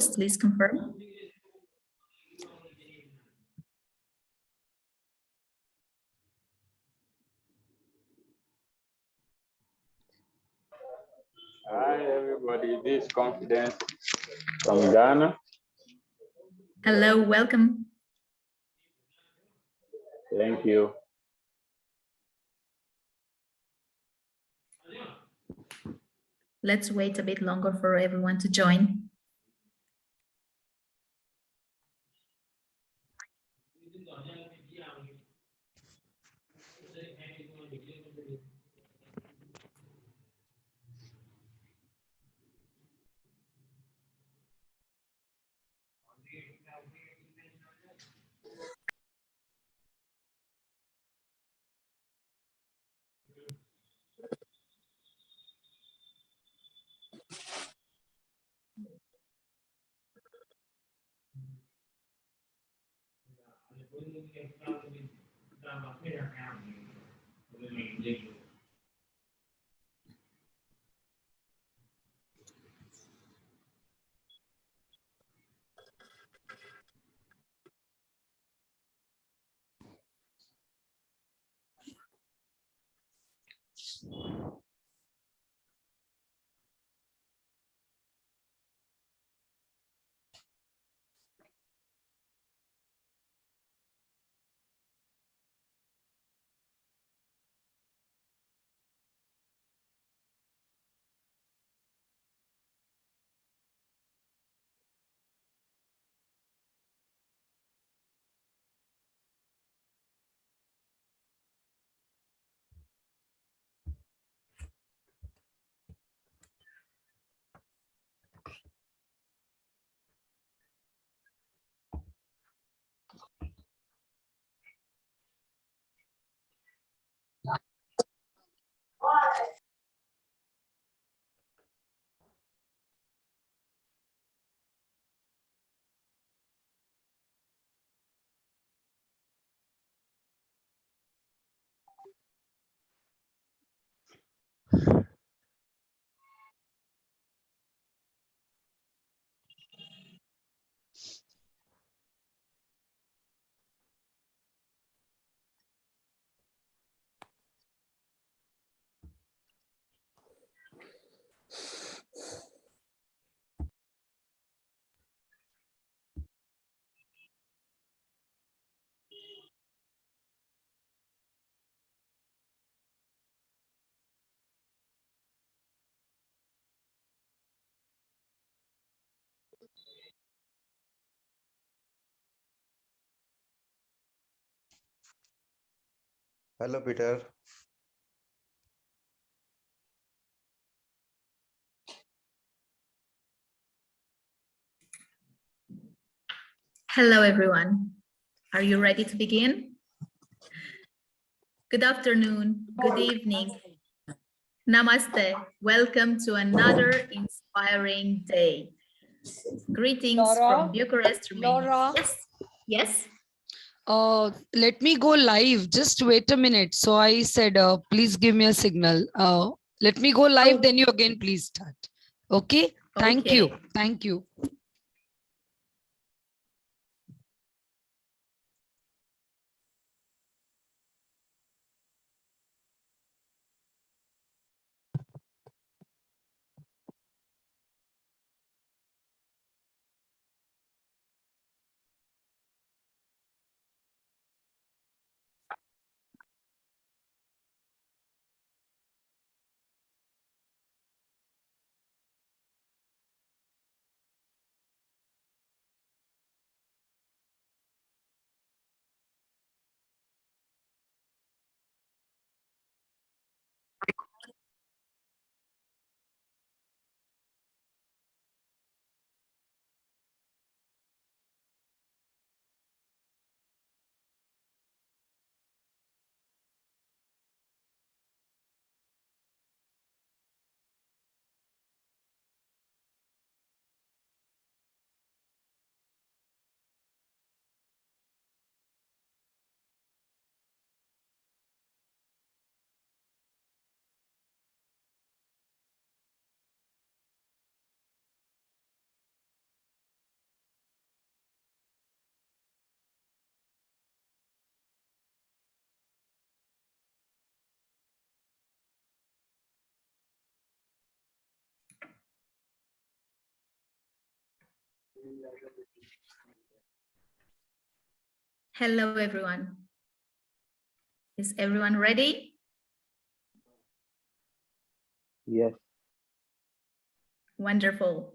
please confirm. Hi, everybody. This is Confidence from Ghana. Hello, welcome. Thank you. Let's wait a bit longer for everyone to join. Hello, Peter. Hello, everyone. Are you ready to begin? Good afternoon, good evening. Namaste. Welcome to another inspiring day. Greetings from Bucharest, Romania. Laura. Yes, yes. Let me go live. Just wait a minute. So I said, please give me a signal. Let me go live. Then you again, please start. Okay. Thank you. Thank you. Hello, everyone. Is everyone ready? Yes. Wonderful.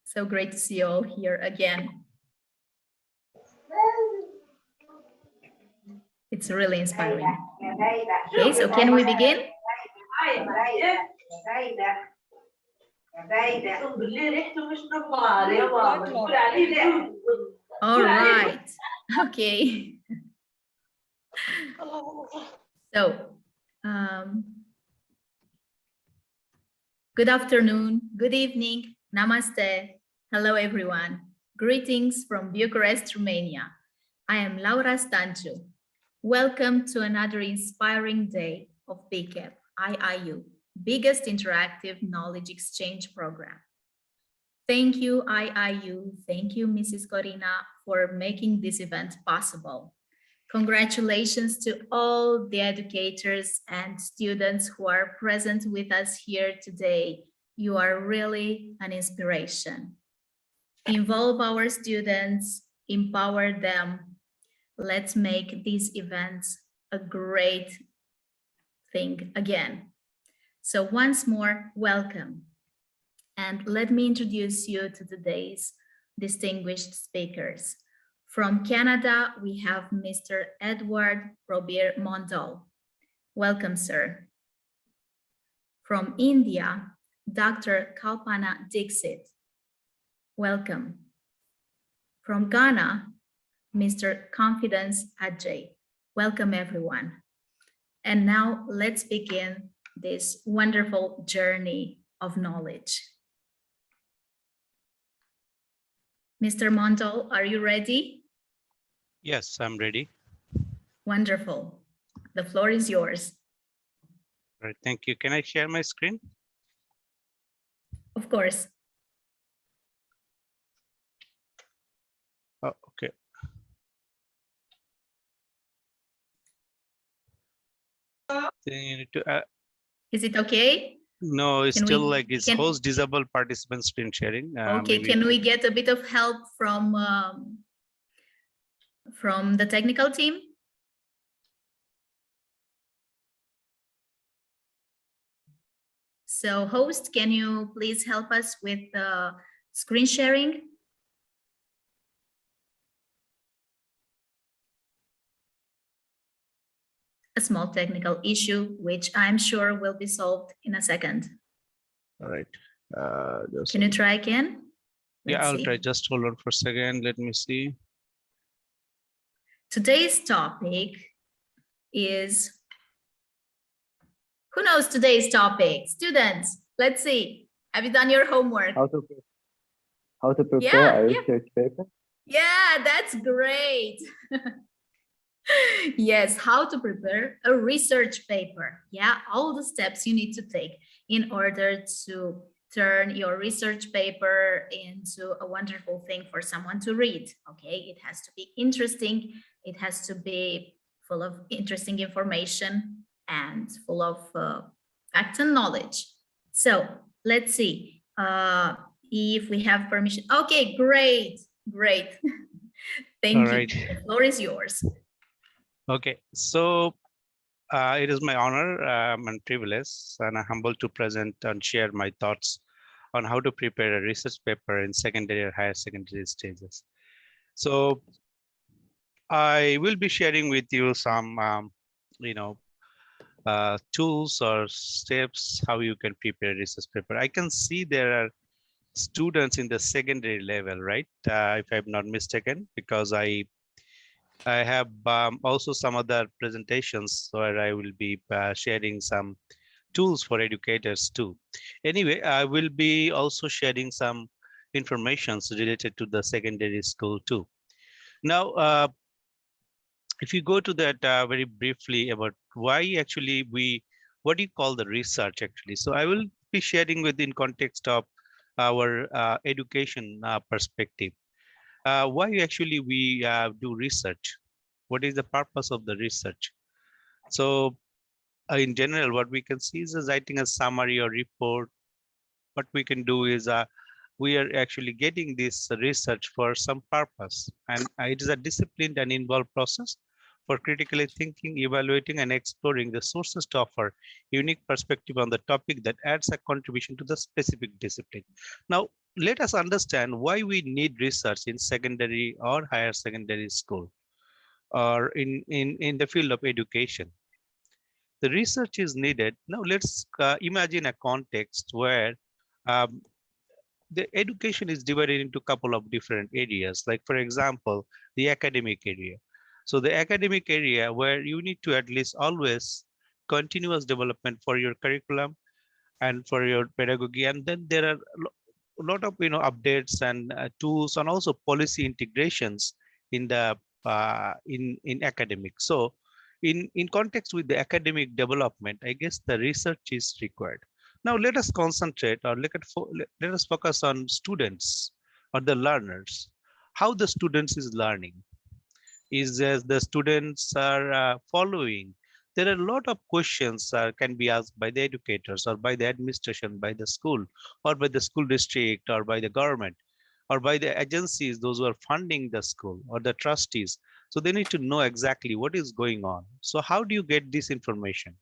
So great to see you all here again. It's really inspiring. Okay, so can we begin? All right. Okay. So, good afternoon, good evening, namaste. Hello, everyone. Greetings from Bucharest, Romania. I am Laura Stanciu. Welcome to another inspiring day of BIKEP, IIU, biggest interactive knowledge exchange program. Thank you, IIU. Thank you, Mrs. Corina, for making this event possible. Congratulations to all the educators and students who are present with us here today. You are really an inspiration. Involve our students, empower them. Let's make these events a great thing again. So once more, welcome. And let me introduce you to today's distinguished speakers. From Canada, we have Mr. Edward Robert Mondal. Welcome, sir. From India, Dr. Kalpana Dixit. Welcome. From Ghana, Mr. Confidence Ajay. Welcome, everyone. And now let's begin this wonderful journey of knowledge. Mr. Mondal, are you ready? Yes, I'm ready. Wonderful. The floor is yours. All right, thank you. Can I share my screen? Of course. Oh, okay. Then you need to, Is it okay? no, it's Can still we- like it's can- host disabled participant screen sharing. Okay, Maybe can we get a bit of help from the technical team? So host, can you please help us with the screen sharing? A small technical issue, which I'm sure will be solved in a second. all right. Can you try again? Yeah, Let's I'll see. try. Just hold on for a second. Let me see. Today's topic is, who knows today's topic? Students, let's see. Have you done your homework? How to prepare Yeah, a yeah. research paper? Yeah, that's great. Yes, how to prepare a research paper. Yeah, all the steps you need to take in order to turn your research paper into a wonderful thing for someone to read. Okay, it has to be interesting. It has to be full of interesting information and full of facts and knowledge. So let's see if we have permission. Okay, great, great. Thank All you. right. The floor is yours. Okay, so it is my honor and privilege, and I'm humbled to present and share my thoughts on how to prepare a research paper in secondary or higher secondary stages. So I will be sharing with you some, tools or steps how you can prepare a research paper. I can see there are students in the secondary level, right? If I'm not mistaken, because I have also some other presentations where I will be sharing some tools for educators too. Anyway, I will be also sharing some information related to the secondary school too. Now, if you go to that very briefly about why actually what do you call the research actually? So I will be sharing within context of our education perspective. Why actually we do research? What is the purpose of the research? So in general, what we can see is writing a summary or report what we can do is we are actually getting this research for some purpose, and it is a disciplined and involved process for critically thinking, evaluating, and exploring the sources to offer unique perspective on the topic that adds a contribution to the specific discipline. Now, let us understand why we need research in secondary or higher secondary school or in the field of education. The research is needed. Now, let's imagine a context where um, the education is divided into a couple of different areas, like for example, the academic area. So the academic area where you need to at least always continuous development for your curriculum and for your pedagogy. And then there are a lot of updates and tools and also policy integrations in the in academic. So in context with the academic development, I guess the research is required. Now let us concentrate or let us focus on students or the learners, how the students is learning. Is as the students are following. There are a lot of questions can be asked by the educators or by the administration, by the school or by the school district or by the government or by the agencies, those who are funding the school or the trustees. So they need to know exactly what is going on. So how do you get this information?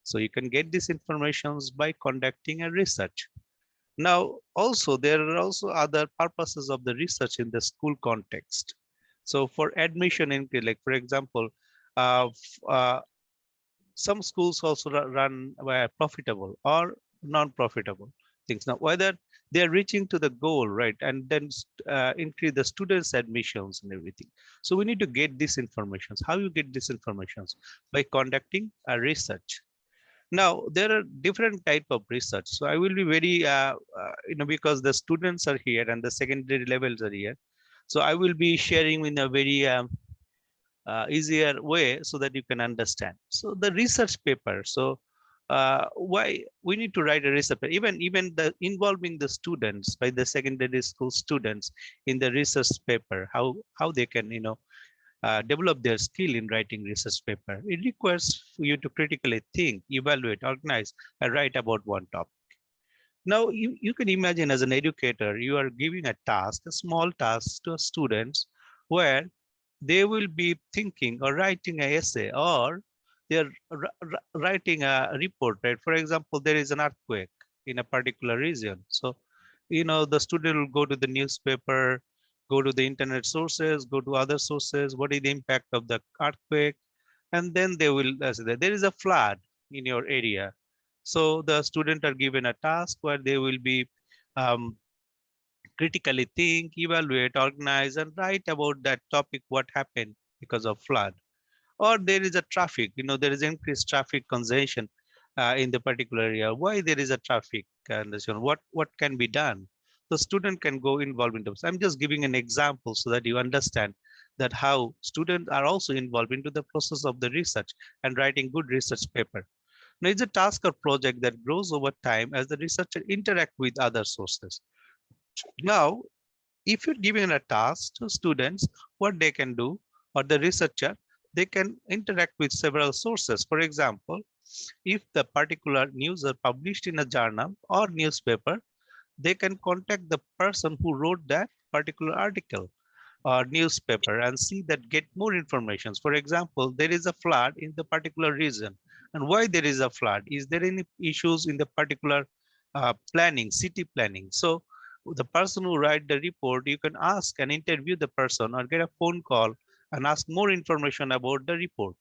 So you can get these informations by conducting a research. Now, also, there are also other purposes of the research in the school context. So for admission in, like, for example, some schools also run profitable or non-profitable things. Now, whether they're reaching to the goal, right, and then increase the students' admissions and everything. So we need to get these informations. How you get these informations? By conducting a research. Now, there are different type of research. So I will be very, because the students are here and the secondary levels are here. So I will be sharing in a very easier way so that you can understand. So the research paper. So why we need to write a research paper, even the involving the students by the secondary school students in the research paper, how they can, develop their skill in writing research paper. It requires you to critically think, evaluate, organize, and write about one topic. Now, you can imagine as an educator, you are giving a task, a small task to students where they will be thinking or writing an essay or they're writing a report, right? For example, there is an earthquake in a particular region. So, the student will go to the newspaper, go to the internet sources, go to other sources. What is the impact of the earthquake? And then they will say that there is a flood in your area. So the student are given a task where they will be critically think, evaluate, organize, and write about that topic, what happened because of flood. Or there is a traffic, there is increased traffic congestion in the particular area. Why there is a traffic congestion? What can be done? The student can go involved into this. I'm just giving an example so that you understand that how students are also involved into the process of the research and writing good research paper. Now, it's a task or project that grows over time as the researcher interact with other sources. Now, if you're giving a task to students, what they can do, or the researcher, they can interact with several sources. For example, if the particular news are published in a journal or newspaper, they can contact the person who wrote that particular article or newspaper and see that, get more information. For example, there is a flood in the particular region, and why there is a flood? Is there any issues in the particular planning, city planning? So the person who write the report, you can ask and interview the person or get a phone call and ask more information about the report.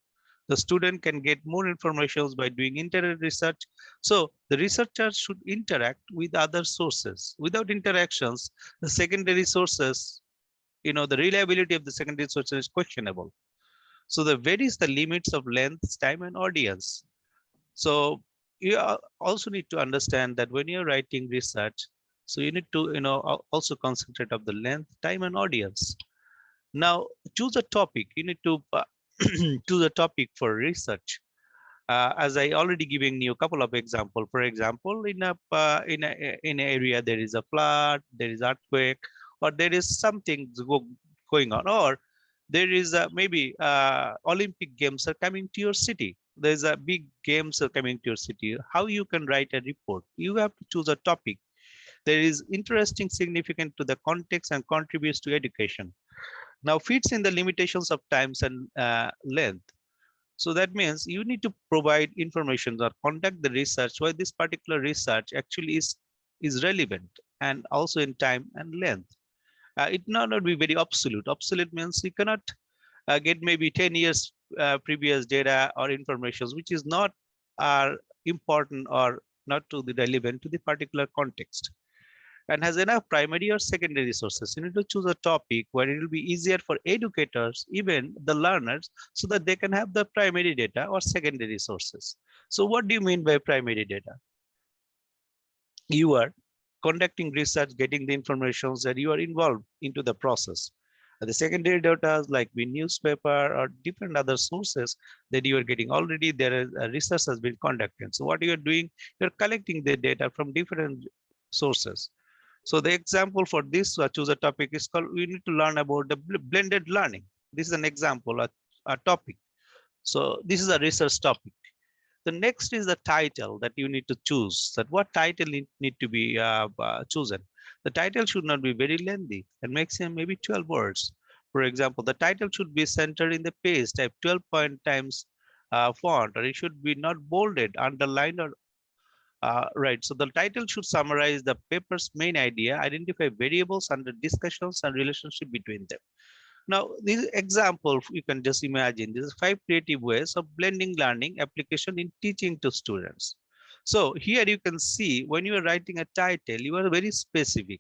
The student can get more information by doing internet research. So the researcher should interact with other sources. Without interactions, the secondary sources, the reliability of the secondary sources is questionable. So the varies the limits of length, time, and audience. So you also need to understand that when you're writing research, so you need to, also concentrate of the length, time, and audience. Now, choose a topic. You need to choose a topic for research. As I already giving you a couple of examples. For example, in an area there is a flood, there is earthquake, or there is something going on, or there is maybe Olympic Games are coming to your city. there's a big games are coming to your city. How you can write a report? You have to choose a topic that is interesting, significant to the context, and contributes to education. Now fits in the limitations of times and length. So that means you need to provide information or conduct the research why this particular research actually is relevant and also in time and length. It not be very obsolete. Obsolete means you cannot get maybe 10 years previous data or information which is not important or not to the relevant to the particular context, and has enough primary or secondary sources. You need to choose a topic where it will be easier for educators, even the learners, so that they can have the primary data or secondary sources. So what do you mean by primary data? You are conducting research, getting the information that you are involved into the process. And the secondary data like the newspaper or different other sources that you are getting already, there is a research has been conducted. So what you are doing, you're collecting the data from different sources. So the example for this choose a topic is called, we need to learn about the blended learning. This is an example, a topic. So this is a research topic. The next is the title that you need to choose, that what title need to be chosen. The title should not be very lengthy and maximum maybe 12 words. For example, the title should be centered in the page type 12 point times font, or it should be not bolded, underlined, or right. So the title should summarize the paper's main idea, identify variables under discussions and relationship between them. Now, this example, you can just imagine, this is 5 creative ways of blending learning application in teaching to students. So here you can see when you are writing a title, you are very specific.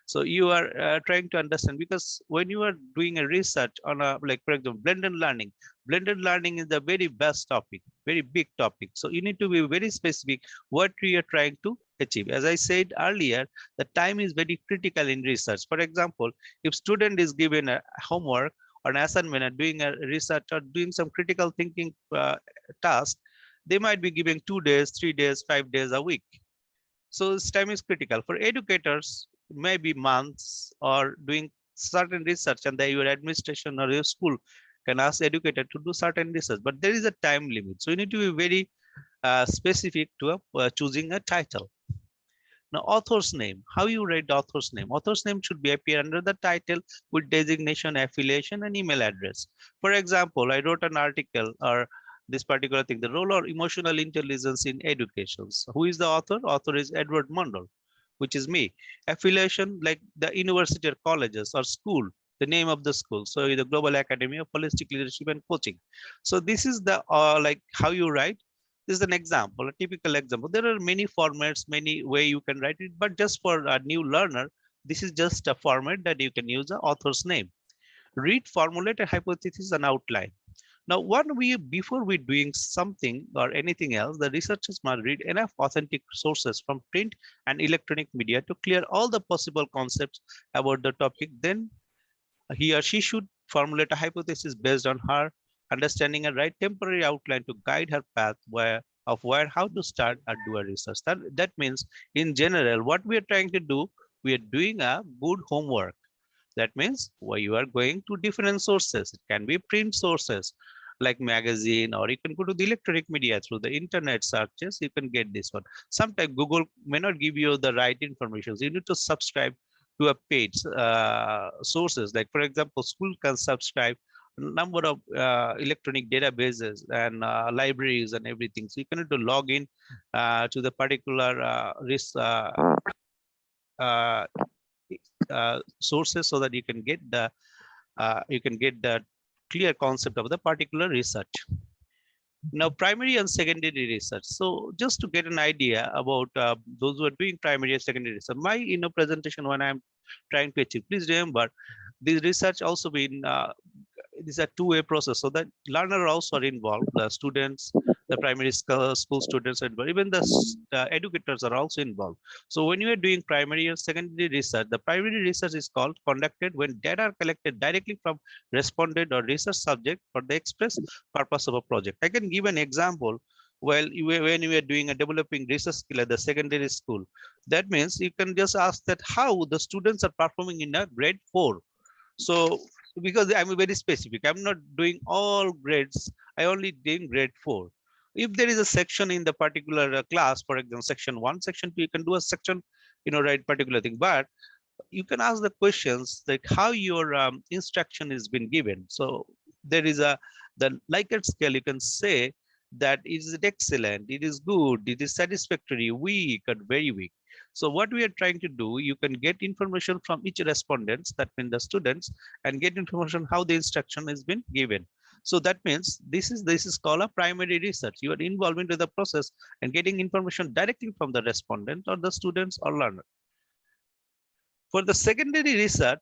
So you are trying to understand, because when you are doing a research on a, like for example, blended learning is the very best topic, very big topic. So you need to be very specific what you are trying to achieve. As I said earlier, the time is very critical in research. For example, if student is given a homework or an assignment and doing a research or doing some critical thinking task, they might be giving 2 days, 3 days, 5 days a week. So this time is critical. For educators, maybe months, or doing certain research, and your administration or your school can ask educator to do certain research, but there is a time limit. So you need to be very specific to choosing a title. Now, author's name, how you write the author's name? Author's name should be appear under the title with designation, affiliation, and email address. For example, I wrote an article or this particular thing, the role of emotional intelligence in education. So who is the author? Author is Edward Mundell, which is me. Affiliation, like the university or colleges or school, the name of the school. So the Global Academy of Holistic Leadership and Coaching. So this is the like how you write. This is an example, a typical example. There are many formats, many way you can write it, but just for a new learner, this is just a format that you can use the author's name. Read, formulate a hypothesis and outline. Now, before we doing something or anything else, the researchers must read enough authentic sources from print and electronic media to clear all the possible concepts about the topic. Then he or she should formulate a hypothesis based on her understanding and write temporary outline to guide her path how to start or do a research. That means in general, what we are trying to do, we are doing a good homework. That means why you are going to different sources. It can be print sources like magazine, or you can go to the electronic media through the internet searches. You can get this one. Sometimes Google may not give you the right information. So you need to subscribe to a paid sources. Like for example, school can subscribe number of electronic databases and libraries and everything. So you can need to log in to the particular sources so that you can get the clear concept of the particular research. Now, primary and secondary research. So just to get an idea about those who are doing primary and secondary research, my presentation when I'm trying to achieve, please remember this research also been this is a two-way process, so that learner also are involved, the students, the primary school students, and even the educators are also involved. So when you are doing primary and secondary research, the primary research is called conducted when data are collected directly from respondent or research subject for the express purpose of a project. I can give an example. Well, when you are doing a developing research skill at the secondary school, that means you can just ask that how the students are performing in a grade 4. So because I'm very specific, I'm not doing all grades, I only doing grade 4. If there is a section in the particular class, for example, section 1, section 2, you can do a section, write particular thing, but you can ask the questions like how your instruction is been given. So there is the Likert scale. You can say that is it excellent, it is good, it is satisfactory, weak, or very weak. So what we are trying to do, you can get information from each respondents, that means the students, and get information how the instruction has been given. So that means this is called a primary research. You are involved into the process and getting information directly from the respondent or the students or learner. For the secondary research,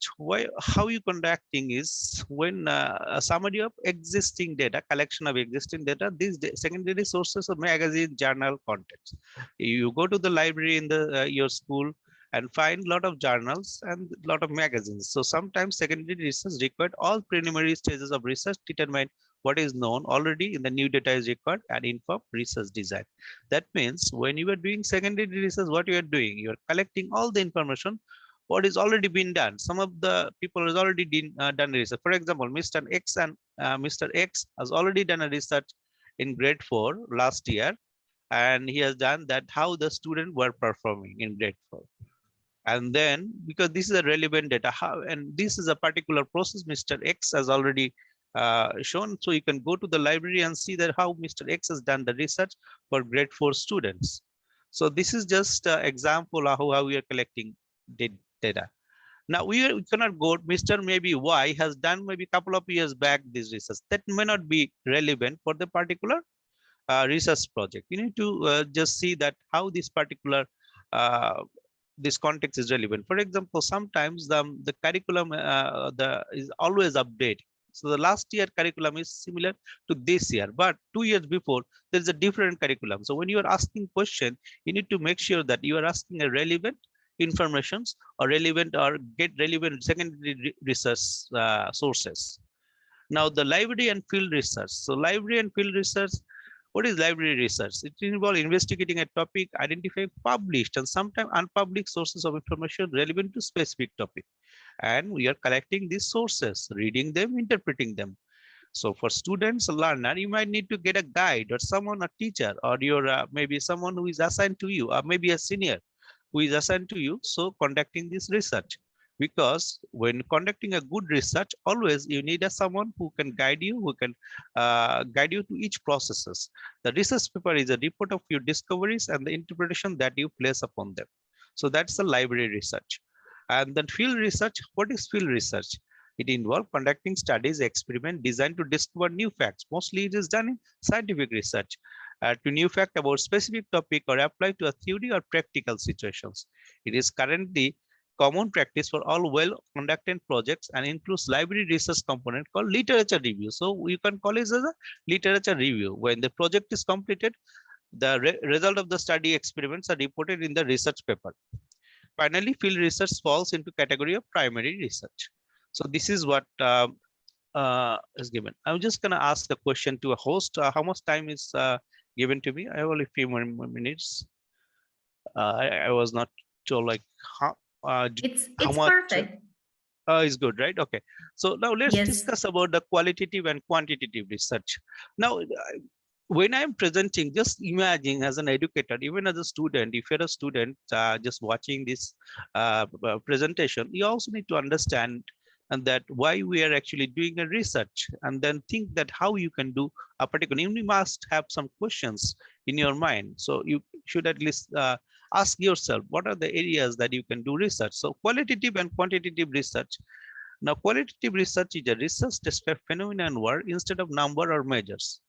how you conducting is when a summary of existing data, collection of existing data, these secondary sources of magazine, journal, contents. You go to the library in the your school and find a lot of journals and a lot of magazines. So sometimes secondary research required all preliminary stages of research determine what is known already in the new data is required and inform research design. That means when you are doing secondary research, what you are doing, you are collecting all the information what is already been done. Some of the people has already done research. For example, Mr. X and Mr. X has already done a research in grade 4 last year, and he has done that how the students were performing in grade 4. And then because this is a relevant data, and this is a particular process Mr. X has already shown. So you can go to the library and see that how Mr. X has done the research for grade 4 students. So this is just an example of how we are collecting data. Now we cannot go, Mr. maybe Y has done maybe a couple of years back this research. That may not be relevant for the particular research project. You need to just see that how this particular this context is relevant. For example, sometimes the curriculum is always updated. So the last year curriculum is similar to this year, but 2 years before there is a different curriculum. So when you are asking question, you need to make sure that you are asking a relevant informations or relevant or get relevant secondary research sources. Now the library and field research. So library and field research, what is library research? It involves investigating a topic, identifying published and sometimes unpublished sources of information relevant to specific topic. And we are collecting these sources, reading them, interpreting them. So for students, a learner, you might need to get a guide or someone, a teacher, or your maybe someone who is assigned to you, or maybe a senior who is assigned to you. So conducting this research, because when conducting a good research, always you need someone who can guide you, who can guide you to each processes. The research paper is a report of your discoveries and the interpretation that you place upon them. So that's the library research. And then field research, what is field research? It involves conducting studies, experiment designed to discover new facts. Mostly it is done in scientific research to new fact about specific topic or apply to a theory or practical situations. It is currently common practice for all well-conducted projects and includes library research component called literature review. So you can call it as a literature review. When the project is completed, the result of the study experiments are reported in the research paper. Finally, field research falls into category of primary research. So this is what is given. I'm just going to ask the question to a host. How much time is given to me? I have only a few more minutes. I was not told like how It's much. perfect. Is good, right? Okay. So now let's Yes. discuss about the qualitative and quantitative research. Now, when I'm presenting, just imagine as an educator, even as a student, if you're a student just watching this presentation, you also need to understand and that why we are actually doing a research, and then think that how you can do a particular, you must have some questions in your mind. So you should at least ask yourself, what are the areas that you can do research? So qualitative and quantitative research. Now, qualitative research is a research describe phenomena and word instead of number or measures.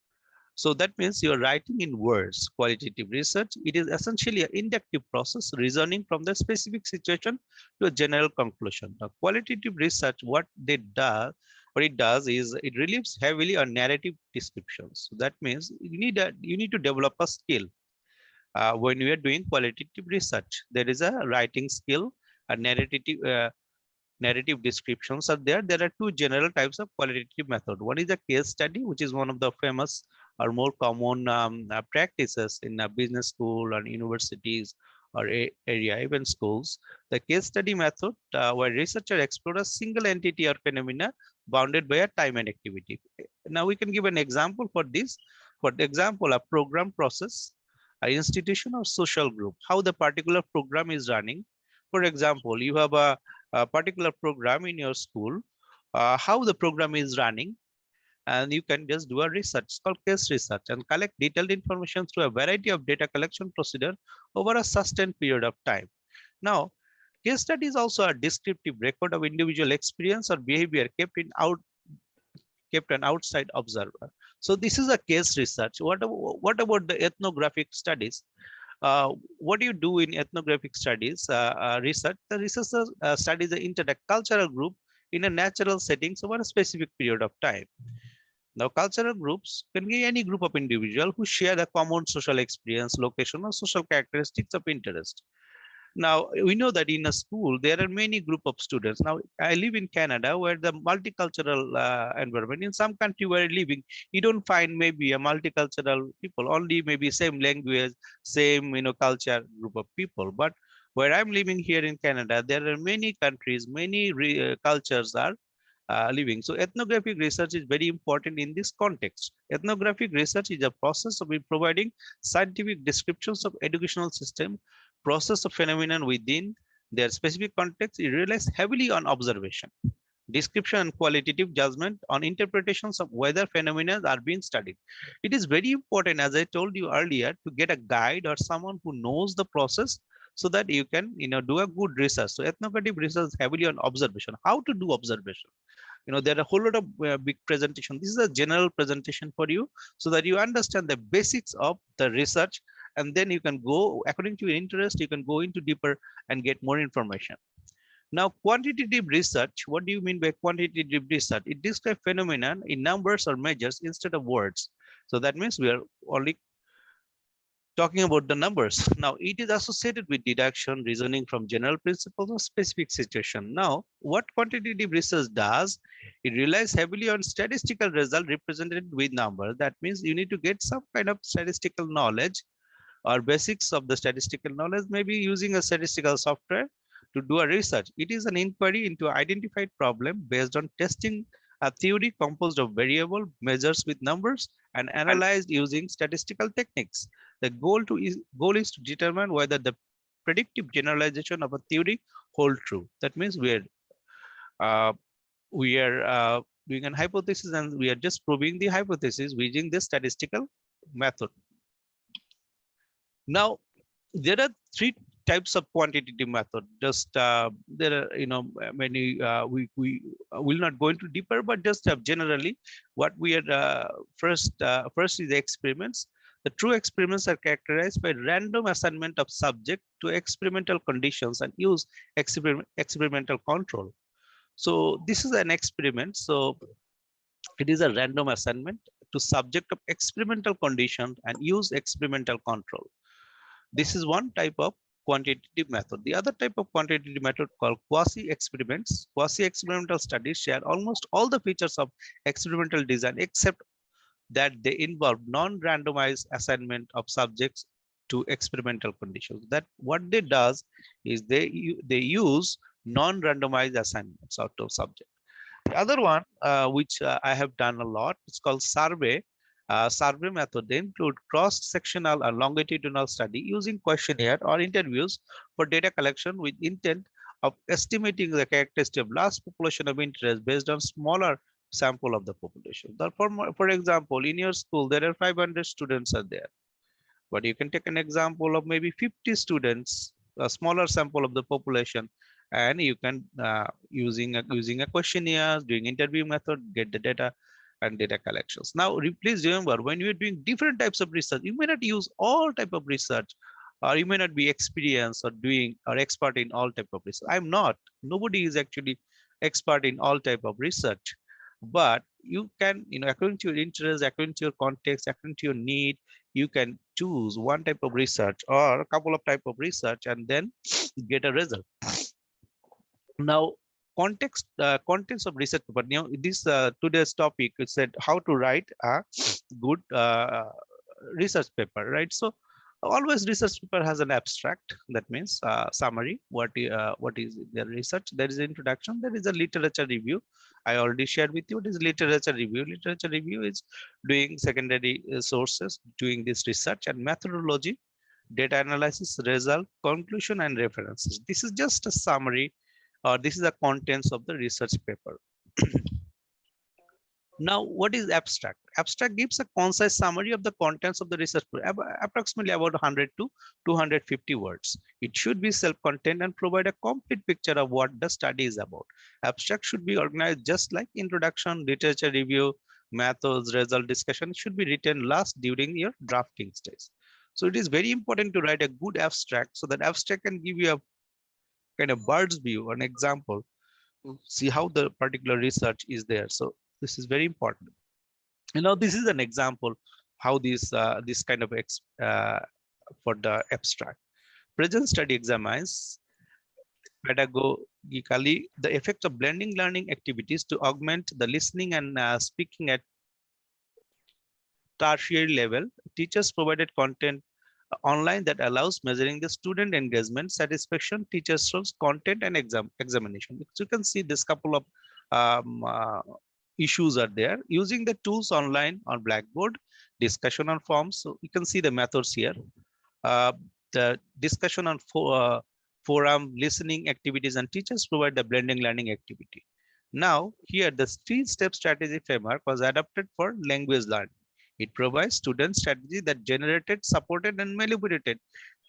So that means you're writing in words. Qualitative research, it is essentially an inductive process, reasoning from the specific situation to a general conclusion. Now, qualitative research, what it does is it relies heavily on narrative descriptions. So that means you need to develop a skill. When we are doing qualitative research, there is a writing skill, a narrative descriptions are there. There are two general types of qualitative method. One is a case study, which is one of the famous or more common practices in a business school or universities or area, even schools. The case study method, where researcher explore a single entity or phenomena bounded by a time and activity. Now we can give an example for this. For example, a program process, an institution or social group, how the particular program is running. For example, you have a particular program in your school, how the program is running, and you can just do a research. It's called case research, and collect detailed information through a variety of data collection procedure over a sustained period of time. Now, case study is also a descriptive record of individual experience or behavior kept an outside observer. So this is a case research. What about the ethnographic studies? What do you do in ethnographic studies research? The researcher studies the intercultural group in a natural settings over a specific period of time. Now, cultural groups can be any group of individuals who share a common social experience, location, or social characteristics of interest. Now, we know that in a school, there are many group of students. Now, I live in Canada where the multicultural environment, in some country where you're living, you don't find maybe a multicultural people, only maybe same language, same, culture group of people. But where I'm living here in Canada, there are many countries, many cultures are living. So ethnographic research is very important in this context. Ethnographic research is a process of providing scientific descriptions of educational system, process of phenomenon within their specific context. It relies heavily on observation, description, and qualitative judgment on interpretations of whether phenomena are being studied. It is very important, as I told you earlier, to get a guide or someone who knows the process so that you can do a good research. So ethnographic research is heavily on observation. How to do observation? There are a whole lot of big presentation. This is a general presentation for you so that you understand the basics of the research, and then you can go according to your interest, you can go into deeper and get more information. Now, quantitative research, what do you mean by quantitative research? It describes phenomena in numbers or measures instead of words. So that means we are only talking about the numbers. Now, it is associated with deduction, reasoning from general principles or specific situation. Now, what quantitative research does, it relies heavily on statistical result represented with numbers. That means you need to get some kind of statistical knowledge or basics of the statistical knowledge, maybe using a statistical software to do a research. It is an inquiry into identified problem based on testing a theory composed of variable measures with numbers and analyzed using statistical techniques. The goal is to determine whether the predictive generalization of a theory hold true. That means we are doing a hypothesis and we are just proving the hypothesis using this statistical method. Now, there are three types of quantitative method. Just there are many. We will not go into deeper, but just generally, what we are first is the experiments. The true experiments are characterized by random assignment of subject to experimental conditions and use experimental control. So this is an experiment. So it is a random assignment to subject of experimental conditions and use experimental control. This is one type of quantitative method. The other type of quantitative method called quasi experiments. Quasi experimental studies share almost all the features of experimental design except that they involve non-randomized assignment of subjects to experimental conditions. That what they does is they use non-randomized assignments out of subject. The other one, which I have done a lot, it's called survey. Survey method. They include cross-sectional or longitudinal study using questionnaire or interviews for data collection with intent of estimating the characteristic of large population of interest based on smaller sample of the population. For example, in your school, there are 500 students are there, but you can take an example of maybe 50 students, a smaller sample of the population, and you can using a questionnaire, doing interview method, get the data and data collections. Now, please remember, when you're doing different types of research, you may not use all type of research, or you may not be experienced or doing or expert in all type of research. I'm not. Nobody is actually expert in all type of research, but you can, according to your interest, according to your context, according to your need, you can choose one type of research or a couple of type of research and then get a result. Now, contents of research paper. This today's topic is said how to write a good research paper, right? So Always research paper has an abstract. That means summary. What is the research? There is an introduction. There is a literature review. I already shared with you. What is literature review? Literature review is doing secondary sources, doing this research and methodology, data analysis, result, conclusion, and references. This is just a summary, or this is the contents of the research paper. Now, what is abstract? Abstract gives a concise summary of the contents of the research paper, approximately about 100 to 250 words. It should be self-contained and provide a complete picture of what the study is about. Abstract should be organized just like introduction, literature review, methods, result discussion. It should be written last during your drafting stage. So it is very important to write a good abstract so that abstract can give you a kind of bird's view, an example, to see how the particular research is there. So this is very important. This is an example how this kind of for the abstract. Present study examines pedagogically the effect of blending learning activities to augment the listening and speaking at tertiary level. Teachers provided content online that allows measuring the student engagement, satisfaction, teachers shows content and examination. So you can see this couple of issues are there. Using the tools online on Blackboard, discussion on forums. So you can see the methods here. The discussion on forum, listening activities, and teachers provide the blending learning activity. Now here the 3-step strategy framework was adapted for language learning. It provides student strategy that generated, supported, and manipulated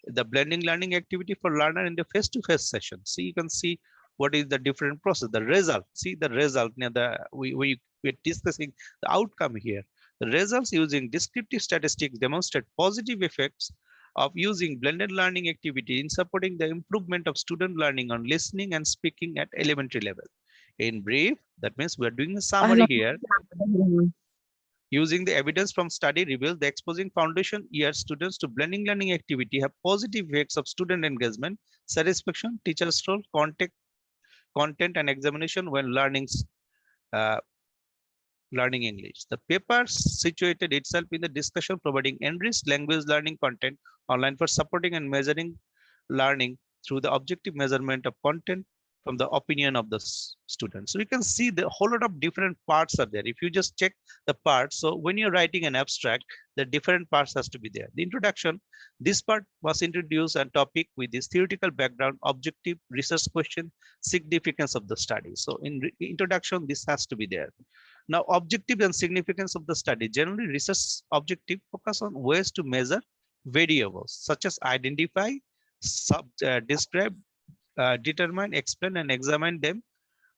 the blending learning activity for learner in the face-to-face session. So you can see what is the different process, the result. See the result. Now we're discussing the outcome here. The results using descriptive statistics demonstrate positive effects of using blended learning activity in supporting the improvement of student learning on listening and speaking at elementary level. In brief, that means we're doing a summary here. Using the evidence from study reveals the exposing foundation year students to blending learning activity have positive effects of student engagement, satisfaction, teacher's role, content and examination when learning English. The paper situated itself in the discussion, providing enriched language learning content online for supporting and measuring learning through the objective measurement of content from the opinion of the student. So you can see the whole lot of different parts are there. If you just check the parts, so when you're writing an abstract, the different parts has to be there. The introduction, this part was introduced and topic with this theoretical background, objective, research question, significance of the study. So in introduction, this has to be there. Now, objective and significance of the study. Generally, research objective focus on ways to measure variables, such as identify, describe, determine, explain, and examine them,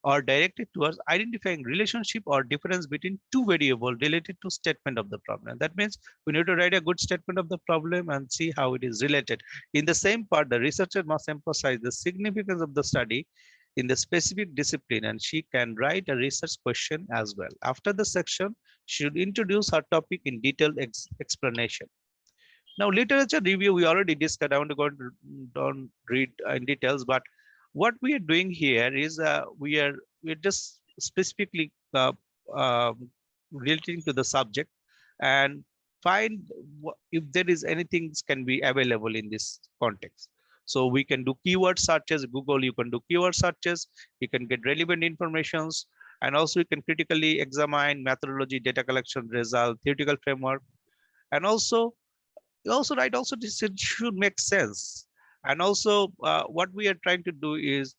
or directed towards identifying relationship or difference between two variables related to statement of the problem. That means we need to write a good statement of the problem and see how it is related. In the same part, the researcher must emphasize the significance of the study in the specific discipline, and she can write a research question as well. After the section, she should introduce her topic in detailed explanation. Now, literature review, we already discussed. I want to go don't read in details, but what we are doing here is we're just specifically relating to the subject and find if there is anything can be available in this context. So we can do keyword searches. Google, you can do keyword searches. You can get relevant informations, and also you can critically examine methodology, data collection, result, theoretical framework, and also this should make sense. And also what we are trying to do is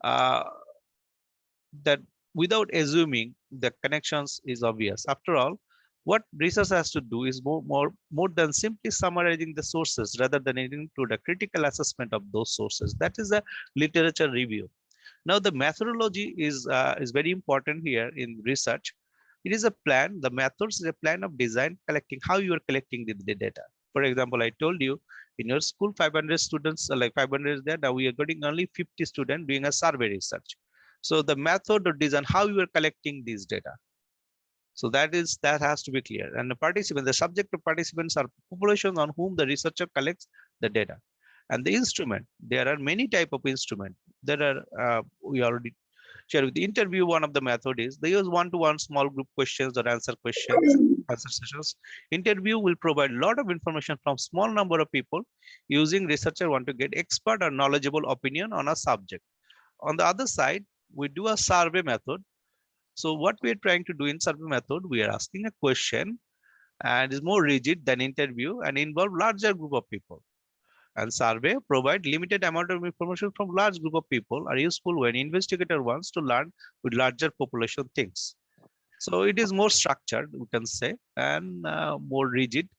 that without assuming the connections is obvious. After all, what research has to do is more than simply summarizing the sources, rather than include a critical assessment of those sources. That is a literature review. Now, the methodology is very important here in research. It is a plan. The methods is a plan of design, collecting how you are collecting the data. For example, I told you in your school, 500 students, like 500 is there. Now we are getting only 50 students doing a survey research. So the method of design, how you are collecting these data. So that has to be clear. And the participants, the subject of participants are populations on whom the researcher collects the data. And the instrument, there are many type of instrument. There are, we already shared with the interview. One of the method is they use one-to-one small group questions or answer questions. answer sessions. Interview will provide a lot of information from small number of people using researcher want to get expert or knowledgeable opinion on a subject. On the other side, we do a survey method. So what we are trying to do in survey method, we are asking a question and is more rigid than interview and involve larger group of people. And survey provide limited amount of information from large group of people are useful when investigator wants to learn with larger population things. So it is more structured, we can say, and more rigid.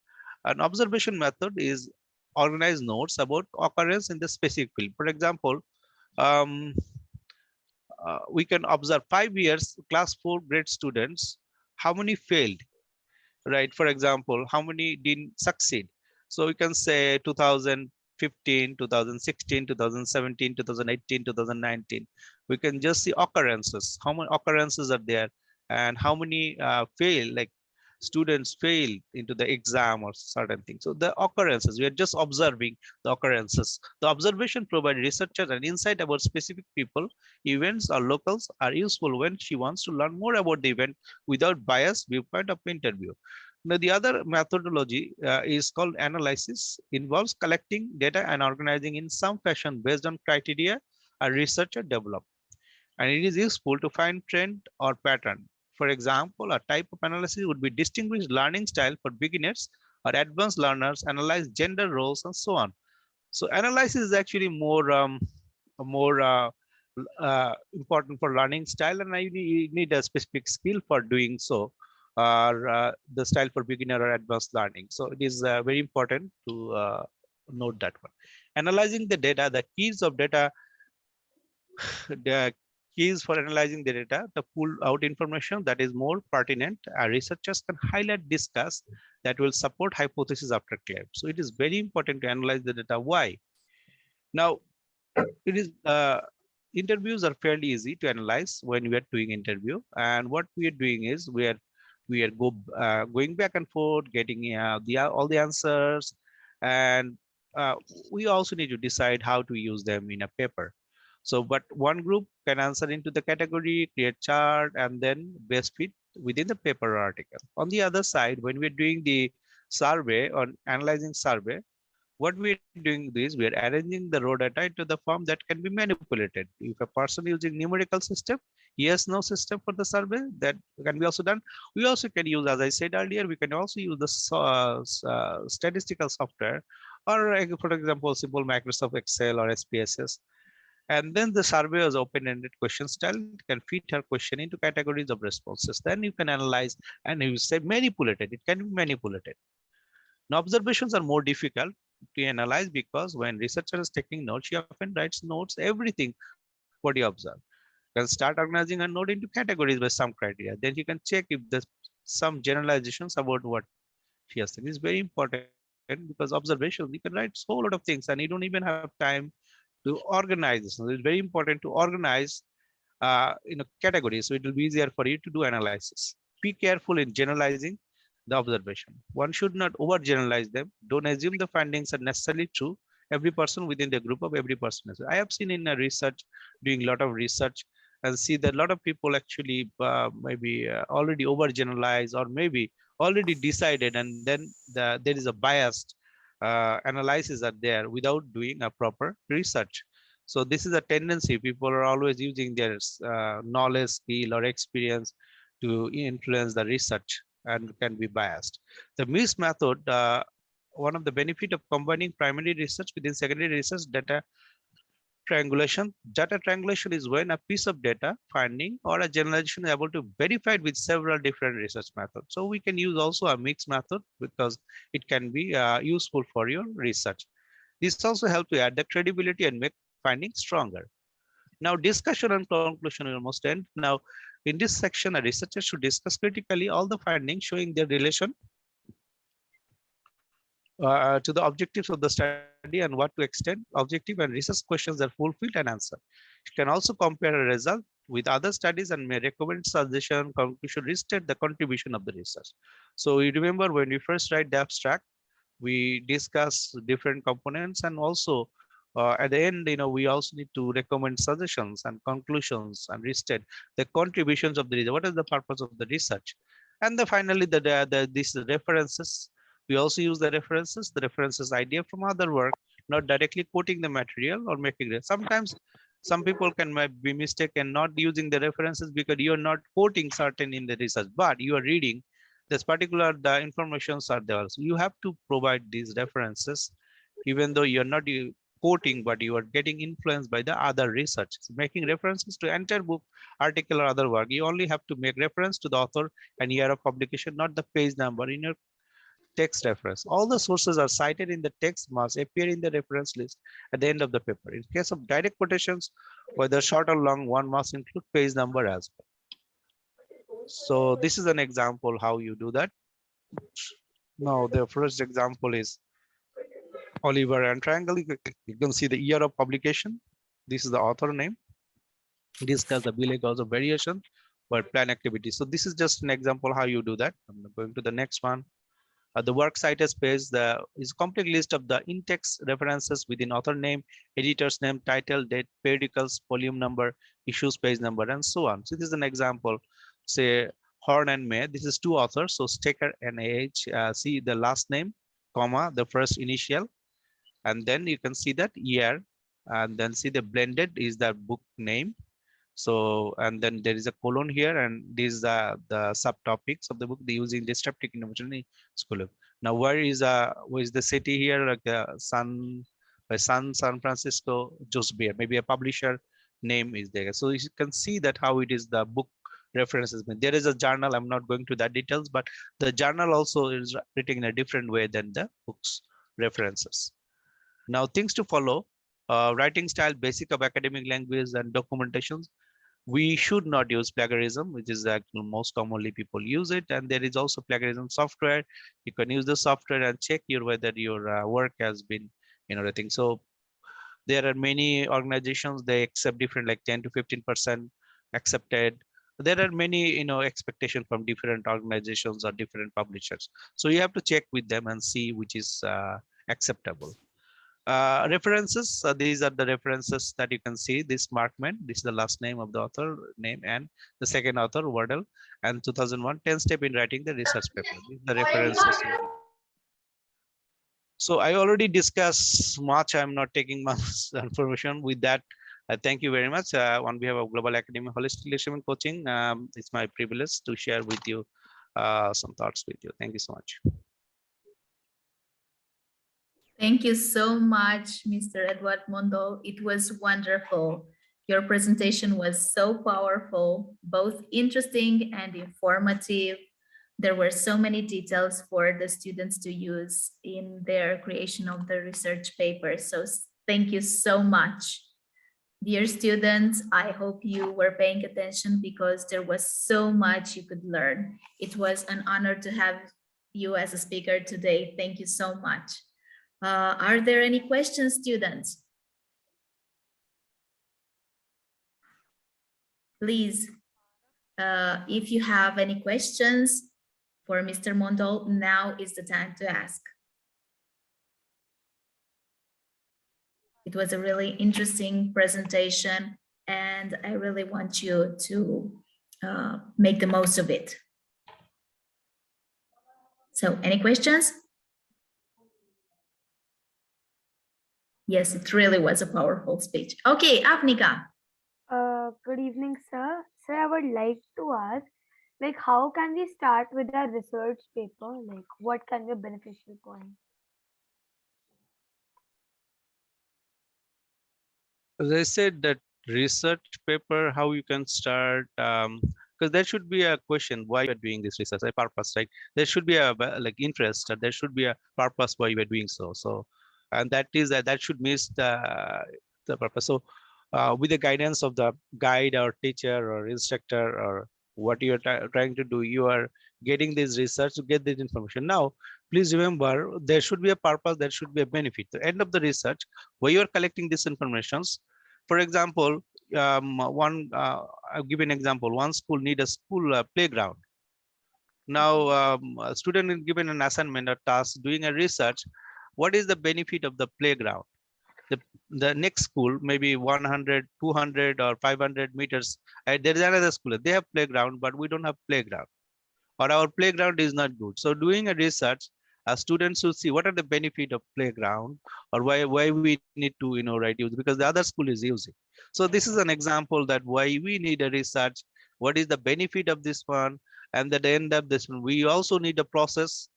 An observation method is organized notes about occurrence in the specific field. For example, um, we can observe 5 years class 4 grade students, how many failed, right? For example, how many didn't succeed? So we can say 2015, 2016, 2017, 2018, 2019. We can just see occurrences, how many occurrences are there and how many fail, like students fail into the exam or certain things. So the occurrences, we are just observing the occurrences. The observation provides researchers an insight about specific people, events or locals are useful when she wants to learn more about the event without bias viewpoint of interview. Now, the other methodology is called analysis, involves collecting data and organizing in some fashion based on criteria a researcher developed. And it is useful to find trend or pattern. For example, a type of analysis would be distinguished learning style for beginners or advanced learners, analyze gender roles and so on. So analysis is actually more important for learning style, and I need a specific skill for doing so, or the style for beginner or advanced learning. So it is very important to note that one. Analyzing the data, the keys of data, the keys for analyzing the data, to pull out information that is more pertinent. Researchers can highlight, discuss that will support hypothesis after claim. So it is very important to analyze the data. Why? Now, it is interviews are fairly easy to analyze when we are doing interview, and what we are doing is we are going back and forth, getting all the answers, and we also need to decide how to use them in a paper. So, but one group can answer into the category, create chart, and then best fit within the paper article. On the other side, when we're doing the survey or analyzing survey, what we're doing is we're arranging the raw data into the form that can be manipulated. If a person using numerical system, yes, no system for the survey, that can be also done. We also can use, as I said earlier, we can also use the statistical software, or for example, simple Microsoft Excel or SPSS. And then the surveyor's open-ended question style can fit her question into categories of responses. Then you can analyze and you say manipulated. It can be manipulated. Now, observations are more difficult to analyze because when researcher is taking notes, she often writes notes, everything what you observe. You can start organizing a note into categories by some criteria. Then you can check if there's some generalizations about what she has said. It's very important because observations, you can write a whole lot of things and you don't even have time to organize this. So it's very important to organize categories, so it will be easier for you to do analysis. Be careful in generalizing the observation. One should not overgeneralize them. Don't assume the findings are necessarily true. Every person within the group of every person is. I have seen in a research, doing a lot of research, and see that a lot of people actually maybe already overgeneralize or maybe already decided, and then there is a biased analysis are there without doing a proper research. So this is a tendency. People are always using their knowledge, skill, or experience to influence the research and can be biased. The mixed method, one of the benefit of combining primary research within secondary research, data triangulation. Data triangulation is when a piece of data finding or a generalization is able to be verified with several different research methods. So we can use also a mixed method because it can be useful for your research. This also helps to add the credibility and make findings stronger. Now, discussion and conclusion will almost end. Now, in this section, a researcher should discuss critically all the findings showing their relation to the objectives of the study and what to extend objective and research questions are fulfilled and answered. You can also compare a result with other studies and may recommend suggestion, conclusion, restate the contribution of the research. So you remember when we first write the abstract, we discuss different components, and also at the end, we also need to recommend suggestions and conclusions and restate the contributions of the research. What is the purpose of the research? And then finally, these references. We also use the references idea from other work, not directly quoting the material or making it. Sometimes some people can be mistaken not using the references because you're not quoting certain in the research, but you are reading this particular, the informations are there. So you have to provide these references, even though you're not quoting, but you are getting influenced by the other research. So making references to entire book, article, or other work, you only have to make reference to the author and year of publication, not the page number in your text reference. All the sources are cited in the text must appear in the reference list at the end of the paper. In case of direct quotations, whether short or long, one must include page number as well. So this is an example how you do that. Now the first example is Oliver and Triangle. You can see the year of publication. This is the author name. Discuss the Billy cause of variation or plan activity. So this is just an example how you do that. I'm going to the next one. The works cited page is complete list of the in-text references within author name, editor's name, title, date, periodicals, volume number, issues, page number, and so on. So this is an example. Say Horn and May. This is two authors. So Staker and AH. See the last name, comma, the first initial, and then you can see that year, and then see the blended is the book name. So, and then there is a colon here, and these are the subtopics of the book. They using descriptive information in school. Now, where is the city here? Like San Francisco, Joseph Beer. Maybe a publisher name is there. So you can see that how it is the book references. There is a journal. I'm not going to that details, but the journal also is written in a different way than the books references. Now, things to follow. Writing style, basic of academic language and documentations. We should not use plagiarism, which is that most commonly people use it. And there is also plagiarism software. You can use the software and check whether your work has been, everything. So there are many organizations, they accept different, like 10 to 15% accepted. There are many, expectation from different organizations or different publishers. So you have to check with them and see which is acceptable. References, these are the references that you can see. This Markman, this is the last name of the author name, and the second author Wardle, and 2001 10 step in writing the research paper. These are the references. So I already discussed much. I'm not taking much information with that. Thank you very much. On behalf of Global Academy Holistic Leadership and Coaching, it's my privilege to share with you some thoughts with you. Thank you so much. Thank you so much, Mr. Edward Mondo. It was wonderful. Your presentation was so powerful, both interesting and informative. There were so many details for the students to use in their creation of the research paper. So thank you so much. Dear students, I hope you were paying attention because there was so much you could learn. It was an honor to have you as a speaker today. Thank you so much. Are there any questions, students? Please, if you have any questions for Mr. Mondol, now is the time to ask. It was a really interesting presentation, and I really want you to make the most of it. So, any questions? Yes, it really was a powerful speech. Okay, Avnika. Good evening, sir. Sir, I would like to ask, like, how can we start with our research paper? Like, what can be a beneficial point? As I said, that research paper, how you can start, because there should be a question why you're doing this research, a purpose, right? There should be a like interest, there should be a purpose why you are doing so. So, and that is that should miss the purpose. So, with the guidance of the guide or teacher or instructor or what you're trying to do, you are getting this research to get this information. Now, please remember, there should be a purpose, there should be a benefit. The end of the research, where you are collecting these informations. For example, I'll give an example. One school need a school playground. Now, a student is given an assignment or task doing a research. What is the benefit of the playground? The next school, maybe 100, 200 or 500 meters, there is another school. They have playground, but we don't have playground. or our playground is not good. So doing a research, students should see what are the benefit of playground, or why we need to right use, because the other school is using. So this is an example that why we need a research, what is the benefit of this one, and at the end of this one we also need a process,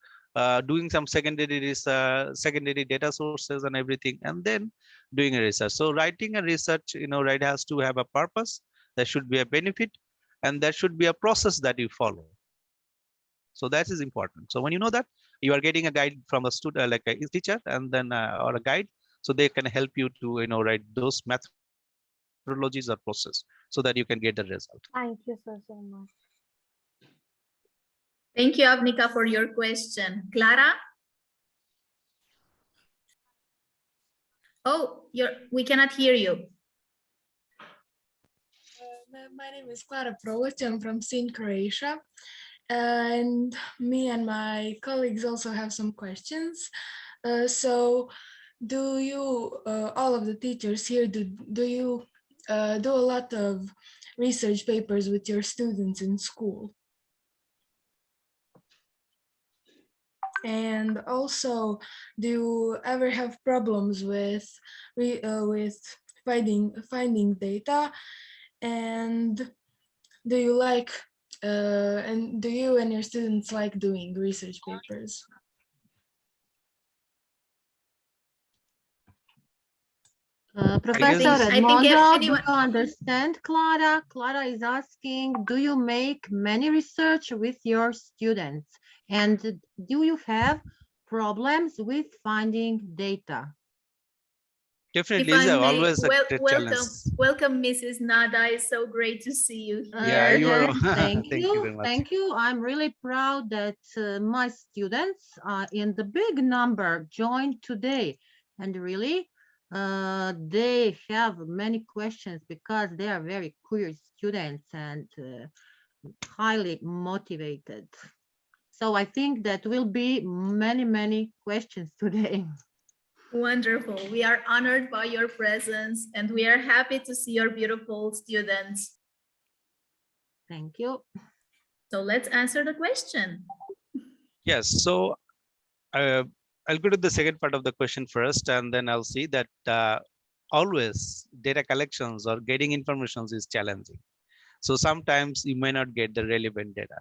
doing some secondary research, secondary data sources and everything, and then doing a research. So writing a research right has to have a purpose, there should be a benefit, and there should be a process that you follow. So that is important. So when you know that, you are getting a guide from a student, like a teacher, and then or a guide, so they can help you to write those methodologies or process, so that you can get the result. Thank you so much. Thank you, Avnika, for your question. Clara? Oh, we cannot hear you. My name is Clara Prolec. I'm from Sin, Croatia. And me and my colleagues also have some questions. So do you, all of the teachers here, do you do a lot of research papers with your students in school? And also, do you ever have problems with finding data? And do you like and do you and your students like doing research papers? Professor I think Edmondo, do anyone. you understand Clara? Clara is asking, do you make many research with your students? And do you have problems with finding data? Definitely, If is I may, always a challenge. welcome, Mrs. Nada. It's so great to see you Yeah, here. you are. Thank Thank you very much. Thank you. I'm really proud that my students in the big number joined today, and really they have many questions because they are very curious students and highly motivated. So I think that will be many questions today. Wonderful. We are honored by your presence, and we are happy to see your beautiful students. Thank you. So let's answer the question. Yes. So I'll go to the second part of the question first, and then I'll see that always data collections or getting information is challenging. So sometimes you may not get the relevant data.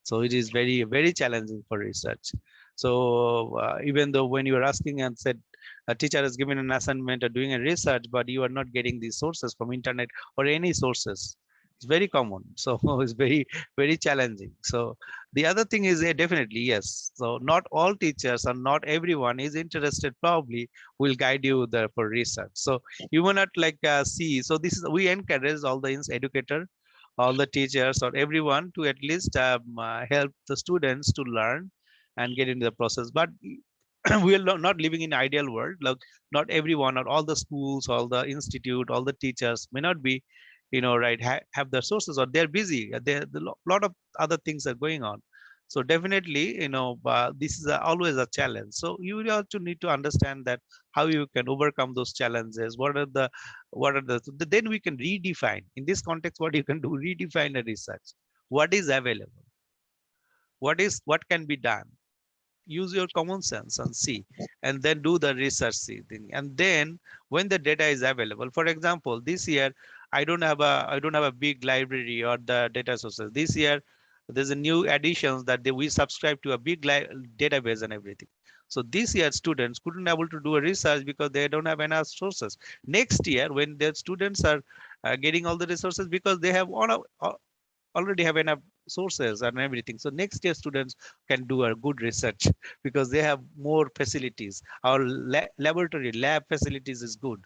So it is very challenging for research. So even though when you are asking and said a teacher has given an assignment or doing a research, but you are not getting these sources from internet or any sources, it's very common. So it's very challenging. So the other thing is definitely yes. So not all teachers or not everyone is interested. Probably will guide you there for research. So you will not like see. So this is we encourage all the educator, all the teachers or everyone to at least help the students to learn and get into the process. But we are not living in ideal world. Like not everyone or all the schools, all the institute, all the teachers may not be, right, have the sources, or they're busy. There a lot of other things are going on. So definitely, this is always a challenge. So you also need to understand that how you can overcome those challenges. What are the then we can redefine in this context. What you can do, redefine a research. What is available? What can be done? Use your common sense and see, and then do the research thing. And then when the data is available, for example, this year I don't have a big library or the data sources. This year there's a new additions that we subscribe to a big database and everything. So this year students couldn't able to do a research because they don't have enough sources. Next year when the students are getting all the resources, because they have already have enough sources and everything. So next year students can do a good research because they have more facilities. Our laboratory lab facilities is good,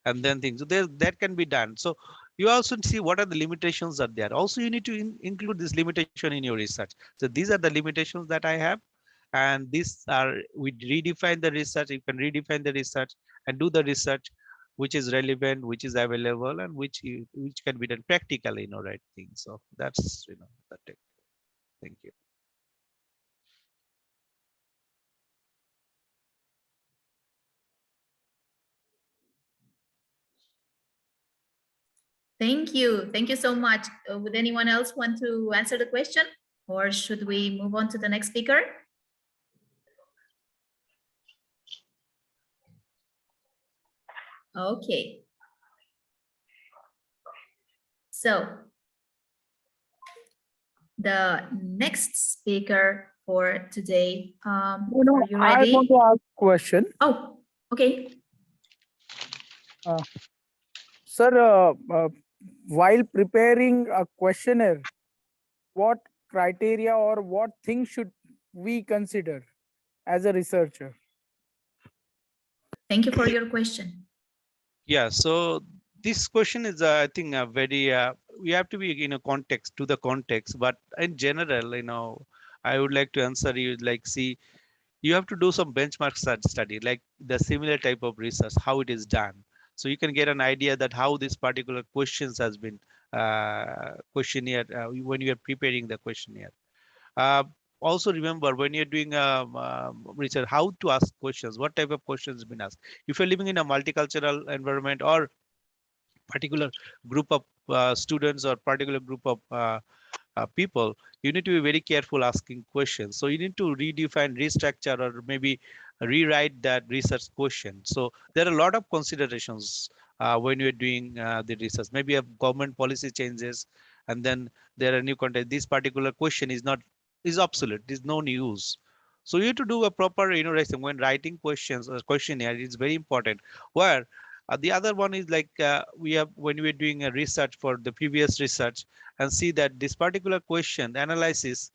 and then things. So that can be done. So you also see what are the limitations are there. Also, you need to include this limitation in your research. So these are the limitations that I have, and these are we redefine the research. You can redefine the research and do the research which is relevant, which is available, and which can be done practically, right thing. So that's the tech. Thank you. Thank you so much. Would anyone else want to answer the question Or should we move on to the next speaker? Okay. So the next speaker for today, are you I ready? want to ask question. Oh, okay. Sir, while preparing a questionnaire, what criteria or what things should we consider as a researcher? Thank you for your question. Yeah, so this question is, I think, a very, we have to be in a context to the context, but in general, I would like to answer you like, see, you have to do some benchmark study, like the similar type of research, how it is done. So you can get an idea that how this particular questions has been questionnaire when you are preparing the questionnaire. Uh, Also remember when you're doing research, how to ask questions, what type of questions have been asked. If you're living in a multicultural environment or particular group of students or particular group of people, you need to be very careful asking questions. So you need to redefine, restructure, or maybe rewrite that research question. So there are a lot of considerations when you're doing the research. Maybe a government policy changes, and then there are new content. This particular question is obsolete. Is no use. So you have to do a proper, when writing questions or questionnaire. It's very important. Where the other one is like we have when we're doing a research for the previous research and see that this particular question analysis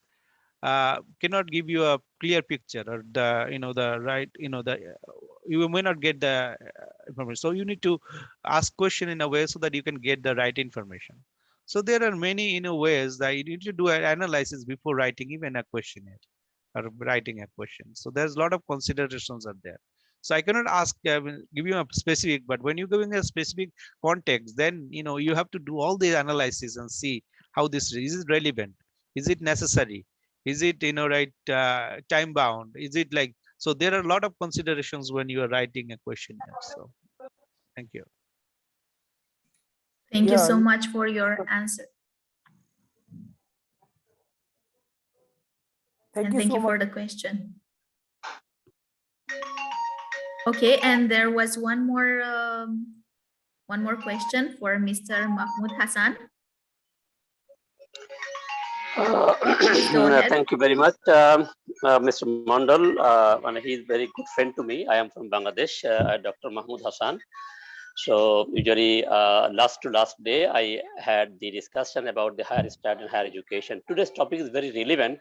cannot give you a clear picture or the right you may not get the information. So you need to ask question in a way so that you can get the right information. So there are many ways that you need to do an analysis before writing even a questionnaire or writing a question. So there's a lot of considerations are there. So I cannot ask give you a specific, but when you're giving a specific context, then you have to do all the analysis and see how this is it relevant, is it necessary, is it right time bound, is it like. So there are a lot of considerations when you are writing a questionnaire. So thank you. Thank you Yeah. so much for your answer. Thank And you thank so you much. for the question. Okay, and there was one more question for Mr. Mahmoud Hassan. Please go ahead. Thank you very much, Mr. Mandal, and he is very good friend to me. I am from Bangladesh, Dr. Mahmoud Hassan. So usually last to last day, I had the discussion about the higher study and higher education. Today's topic is very relevant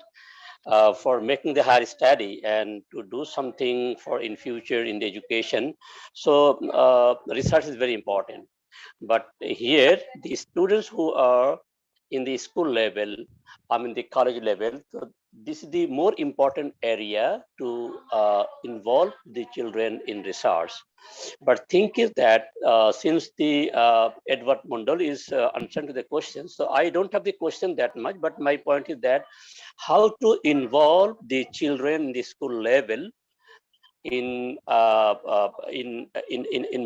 for making the higher study and to do something for in future in the education. So research is very important. But here, the students who are in the school level, the college level, so this is the more important area to involve the children in research. But think is that since the Edward Mundell is answering to the question, so I don't have the question that much, but my point is that how to involve the children in the school level in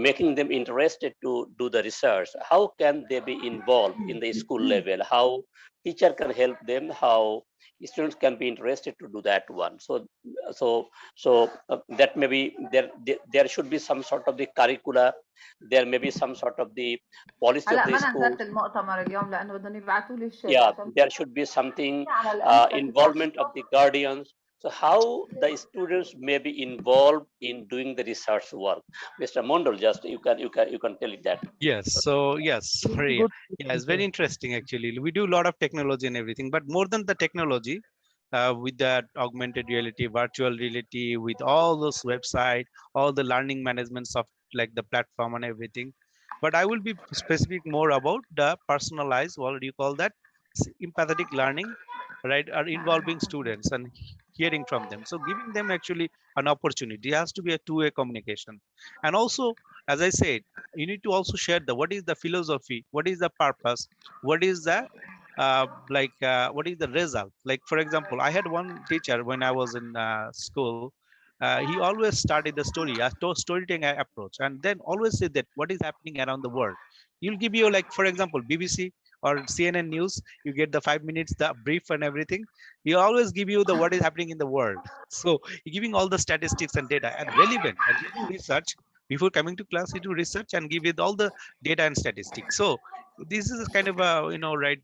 making them interested to do the research. How can they be involved in the school level? How teacher can help them? How students can be interested to do that one? So that maybe there should be some sort of the curricula. There may be some sort of the policy of the school. Yeah, there should be something involvement of the guardians. So how the students may be involved in doing the research work. Mr. Mondal, just you can tell it that. Yes. So yes, sorry. Yeah, it's very interesting actually. We do a lot of technology and everything, but more than the technology, with that augmented reality, virtual reality, with all those website, all the learning management soft like the platform and everything. But I will be specific more about the personalized, what do you call that? Empathetic learning, right? Are involving students and hearing from them. So giving them actually an opportunity. It has to be a two-way communication. And also, as I said, you need to also share what is the philosophy, what is the purpose, what is the what is the result. Like for example, I had one teacher when I was in school. He always started the story, a storytelling approach, and then always say that what is happening around the world. He'll give you, like for example, BBC or CNN News, you get the 5 minutes, the brief and everything. He always give you the what is happening in the world. So he giving all the statistics and data and relevant, and he do research before coming to class. He do research and give it all the data and statistics. So this is kind of a right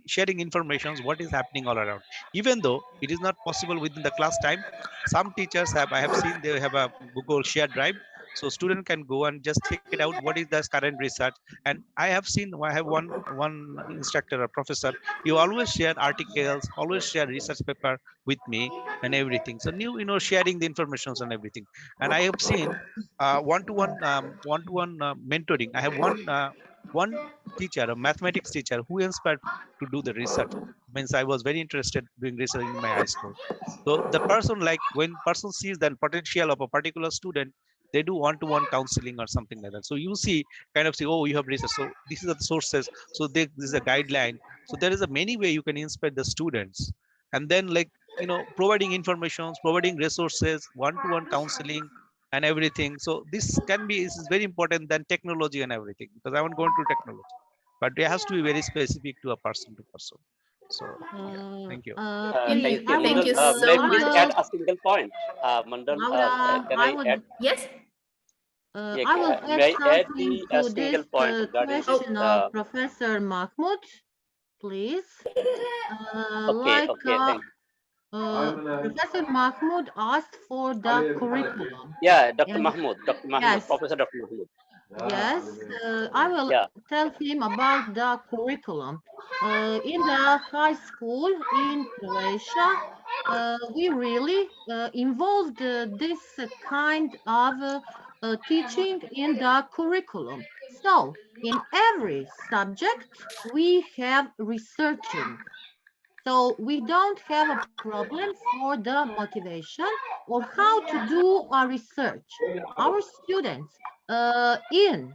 sharing informations what is happening all around. Even though it is not possible within the class time, some teachers have, I have seen, they have a Google share drive, so student can go and just check it out what is the current research. And I have seen, I have one instructor, a professor, he always share articles, always share research paper with me and everything. So new, sharing the informations and everything. And I have seen one-to-one mentoring. I have one teacher, a mathematics teacher, who inspired to do the research. Means I was very interested doing research in my high school. So the person, like when person sees the potential of a particular student, they do one-to-one counseling or something like that. So you see, kind of say, oh, you have research. So this is the sources. So this is a guideline. So there is a many way you can inspire the students. And then like, providing informations, providing resources, one-to-one counseling and everything. So this is very important than technology and everything, because I won't go into technology, but it has to be very specific to a person to person. So yeah, thank you. Please, Thank you, Thank Mandal. you May I so please much. add a single point? Mandal, Laura, can I I would add? Yes. Yeah, I will add may I add something a to this single point regarding this? question of Professor Mahmoud, please. Okay, Like okay, thank you. Professor Mahmoud asked for the curriculum. Yeah, Dr. And Mahmoud, Dr. Mahmoud, yes, Professor Dr. Mahmoud. yes, I will Yeah. tell him about the curriculum. In the high school in Croatia, we really involved this kind of teaching in the curriculum. So, in every subject, we have researching. So we don't have a problem for the motivation or how to do a research. Our students in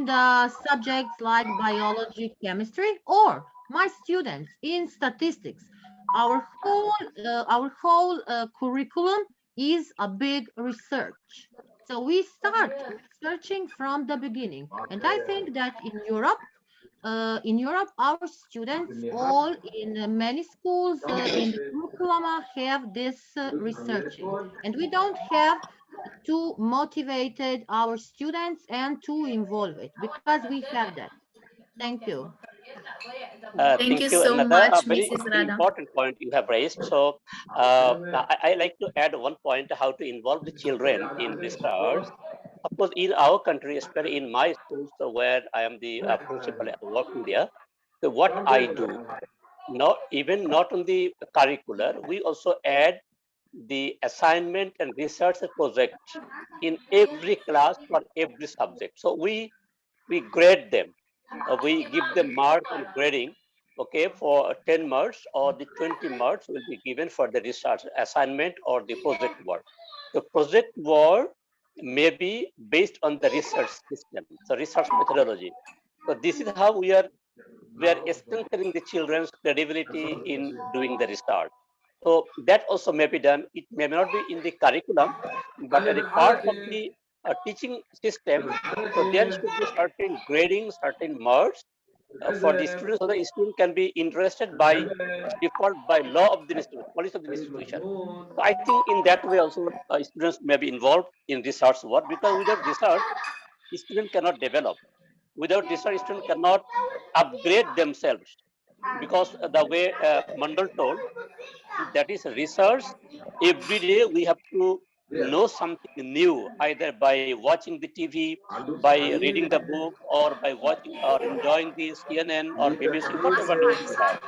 the subjects like biology, chemistry, or my students in statistics, our whole curriculum is a big research. So we start researching from the beginning, and I think that in Europe, our students all in many schools in the curriculum have this researching, and we don't have to motivate our students and to involve it because we have that. Thank you. Thank you Thank you. so Another much, very Mrs. Radha. important point you have raised. So I like to add one point, how to involve the children in research. Suppose in our country, especially in my schools, so where I am the principal working there, so what I do, not on the curricular, we also add the assignment and research project in every class for every subject. So we grade them. We give them marks and grading. Okay, for 10 marks or the 20 marks will be given for the research assignment or the project work. The project work may be based on the research system, so research methodology. So this is how we are strengthening the children's credibility in doing the research. So that also may be done. It may not be in the curriculum, but as a part of the teaching system. So there should be certain grading, certain marks for the students, so the student can be interested by default by law of the institution, policy of the institution. So I think in that way also students may be involved in research work, because without research, student cannot develop. Without research, student cannot upgrade themselves, because the way Mandal told, that is research. Every day we have to know something new, either by watching the TV, by reading the book, or by watching or enjoying the CNN or BBC, whatever news we have.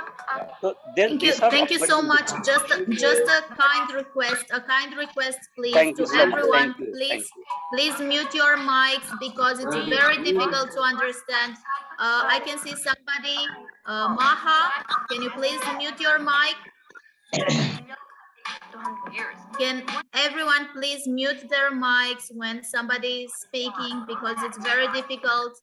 So then these are Thank you so automatically. much. Just a kind request, please, Thank you to so much. everyone. Thank you. Please, Thank you. please mute your mics because it's very difficult to understand. I can see somebody, Maha. Can you please mute your mic? Can everyone please mute their mics when somebody is speaking, because it's very difficult.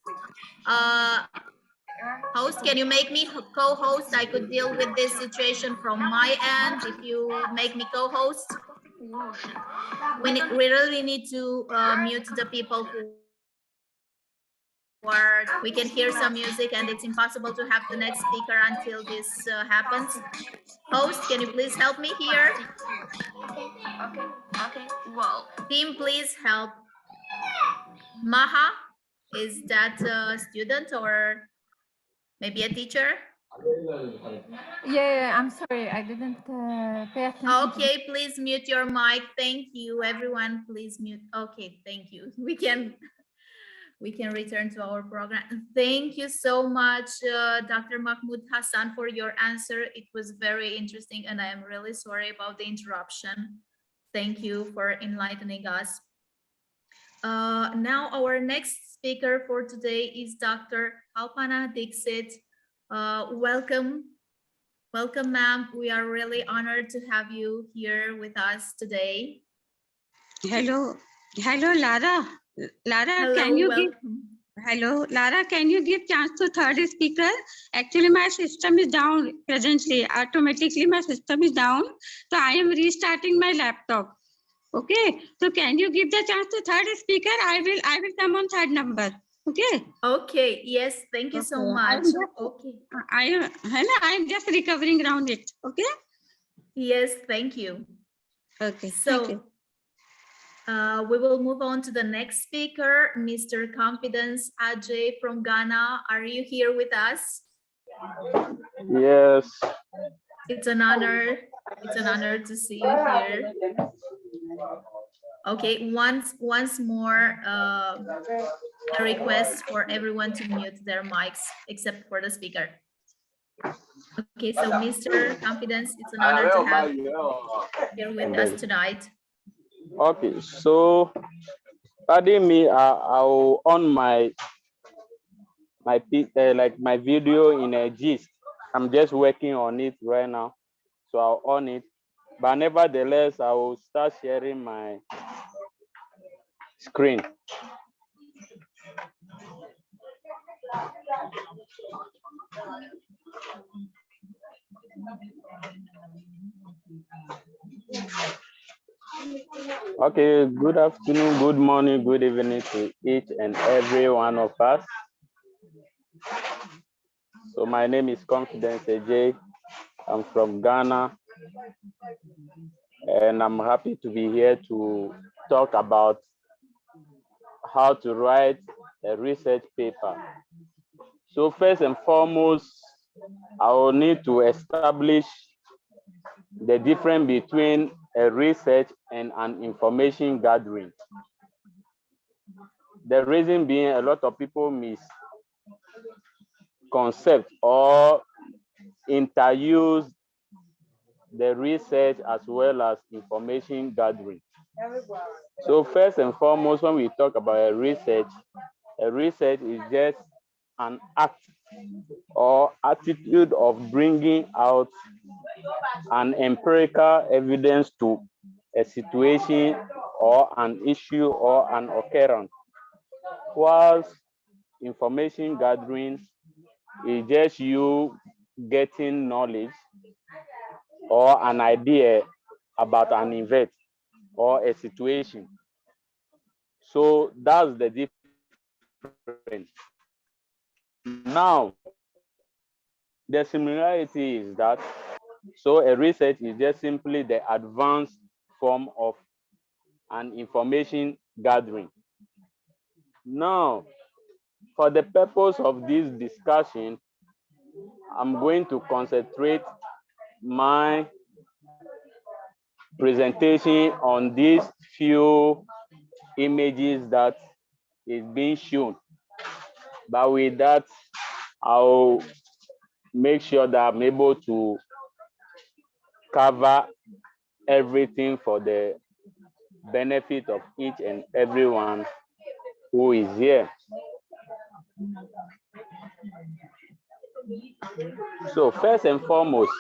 Host, can you make me co-host? I could deal with this situation from my end if you make me co-host. We really need to mute the people who or we can hear some music and it's impossible to have the next speaker until this happens. Host, can you please help me here? Okay. Well, Team, please help. Maha, is that a student or maybe a teacher? yeah, I'm sorry, I didn't pay attention. Okay, please mute your mic. Thank you, everyone. Please mute. Okay, thank you. We can return to our program. Thank you so much, Dr. Mahmoud Hassan, for your answer. It was very interesting, and I am really sorry about the interruption. Thank you for enlightening us. Now, our next speaker for today is Dr. Kalpana Dixit. Welcome, ma'am. We are really honored to have you here with us today. Hello, Lara. Lara, Hello, can you give? welcome. Hello, Lara. Can you give chance to third speaker? Actually, my system is down presently. Automatically, my system is down. So I am restarting my laptop. Okay. So can you give the chance to third speaker? I will come on third number. Okay. Okay. Yes. Thank you so much. I am just recovering around it. Okay. Yes. Thank you. Okay. So, thank you. We will move on to the next speaker, Mr. Confidence Ajay from Ghana. Are you here with us? Yes. It's an honor. It's an honor to see you here. Okay, once more, a request for everyone to mute their mics except for the speaker. Okay, so Mr. Confidence, it's an honor to have you here with us tonight. Okay, so pardon me, I'll on my video in a gist. I'm just working on it right now, so I'll on it. But nevertheless, I will start sharing my screen. Okay, good afternoon, good morning, good evening to each and every one of us. So my name is Confidence Ajay. I'm from Ghana, and I'm happy to be here to talk about how to write a research paper. So first and foremost, I will need to establish the difference between a research and an information gathering. The reason being, a lot of people misconcept or interuse the research as well as information gathering. So first and foremost, when we talk about a research is just an act or attitude of bringing out an empirical evidence to a situation or an issue or an occurrence, whilst information gathering is just you getting knowledge or an idea about an event or a situation. So that's the difference. Now, the similarity is that, so a research is just simply the advanced form of an information gathering. Now, for the purpose of this discussion, I'm going to concentrate my presentation on these few images that is being shown. But with that, I'll make sure that I'm able to cover everything for the benefit of each and everyone who is here. So first and foremost,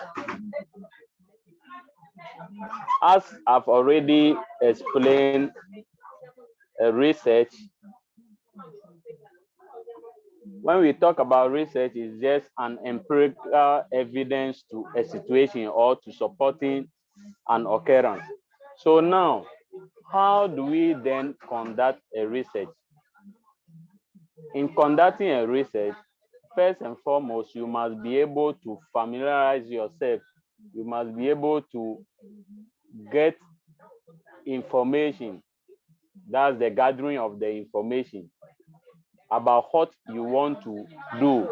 as I've already explained, research, when we talk about research, it's just an empirical evidence to a situation or to supporting an occurrence. So now, how do we then conduct a research? in conducting a research, first and foremost, you must be able to familiarize yourself. You must be able to get information. That's the gathering of the information about what you want to do.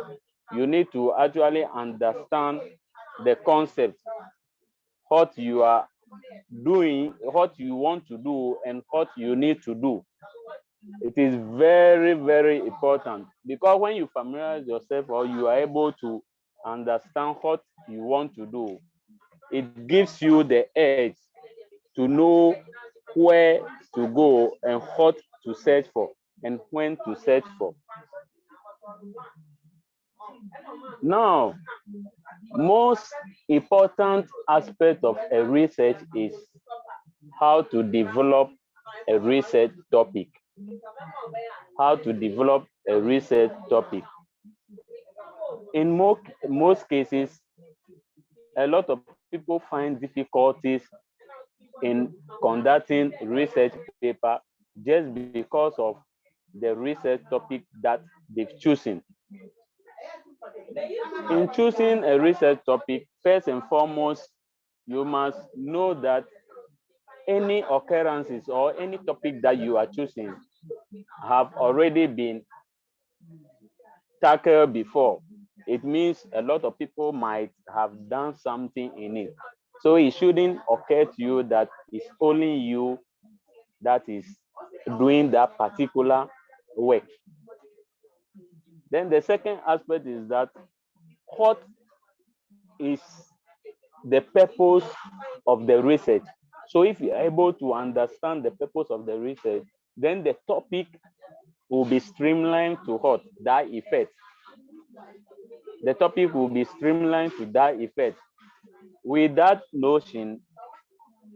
You need to actually understand the concept, what you are doing, what you want to do, and what you need to do. It is very, very important, because when you familiarize yourself or you are able to understand what you want to do, it gives you the edge to know where to go and what to search for and when to search for. Now, most important aspect of a research is how to develop a research topic. How to develop a research topic. In most cases, a lot of people find difficulties in conducting research paper just because of the research topic that they've chosen. In choosing a research topic, first and foremost, you must know that any occurrences or any topic that you are choosing have already been tackled before. It means a lot of people might have done something in it. So it shouldn't occur to you that it's only you that is doing that particular work. Then the second aspect is that what is the purpose of the research? So if you're able to understand the purpose of the research, then the topic will be streamlined to what? That effect. The topic will be streamlined to that effect. With that notion,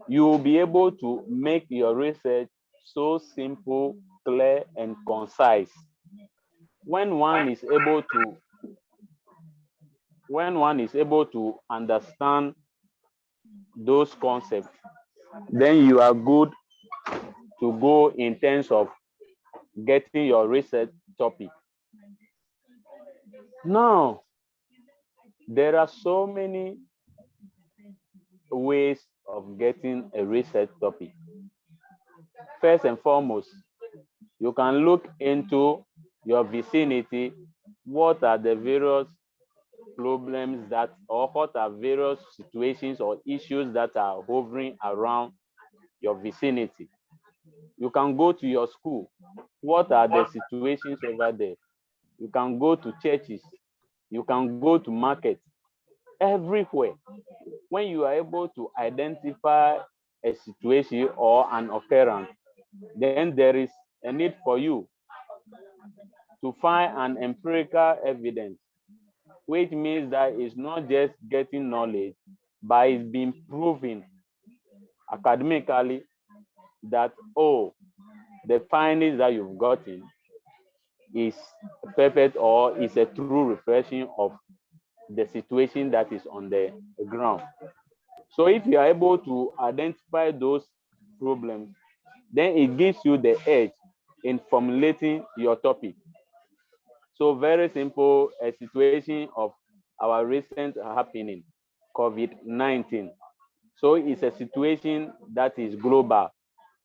you will be able to make your research so simple, clear, and concise. When one is able to understand those concepts, then you are good to go in terms of getting your research topic. Now, there are so many ways of getting a research topic. First and foremost, you can look into your vicinity. What are the various problems that, or what are various situations or issues that are hovering around your vicinity? You can go to your school. What are the situations over there? You can go to churches. You can go to markets. Everywhere. When you are able to identify a situation or an occurrence, then there is a need for you to find an empirical evidence, which means that it's not just getting knowledge, but it's being proven academically that, oh, the findings that you've gotten is perfect or is a true reflection of the situation that is on the ground. So if you are able to identify those problems, then it gives you the edge in formulating your topic. So very simple, a situation of our recent happening, COVID-19. So it's a situation that is global,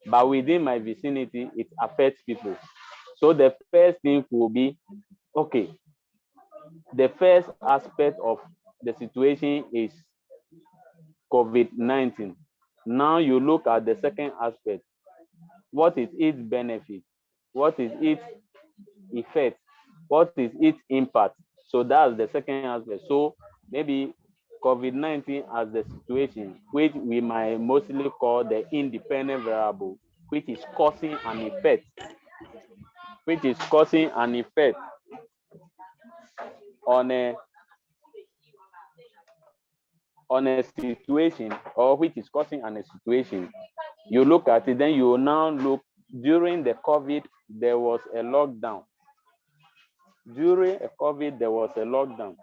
but within my vicinity, it affects people. So the first thing will be, okay, the first aspect of the situation is COVID-19. Now you look at the second aspect. What is its benefit? What is its effect? What is its impact? So that's the second aspect. So maybe COVID-19 as the situation, which we might mostly call the independent variable, which is causing an effect, on a situation, or which is causing a situation. You look at it, then you will now look, during the COVID, there was a lockdown. During a COVID, there was a lockdown.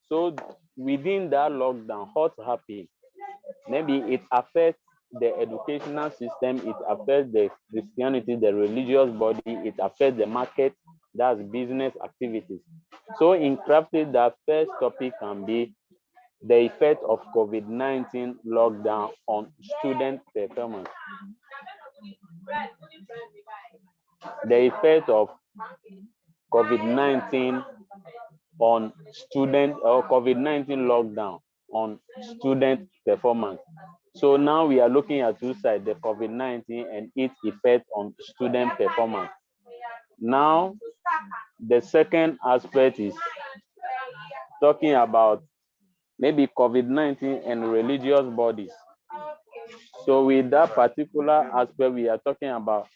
So within that lockdown, what happened? Maybe it affects the educational system, it affects the Christianity, the religious body, it affects the market, that's business activities. So in crafting, the first topic can be the effect of COVID-19 lockdown on student performance. The effect of COVID-19 on student or COVID-19 lockdown on student performance. So now we are looking at two sides, the COVID-19 and its effect on student performance. Now, the second aspect is talking about maybe COVID-19 and religious bodies. So with that particular aspect, we are talking about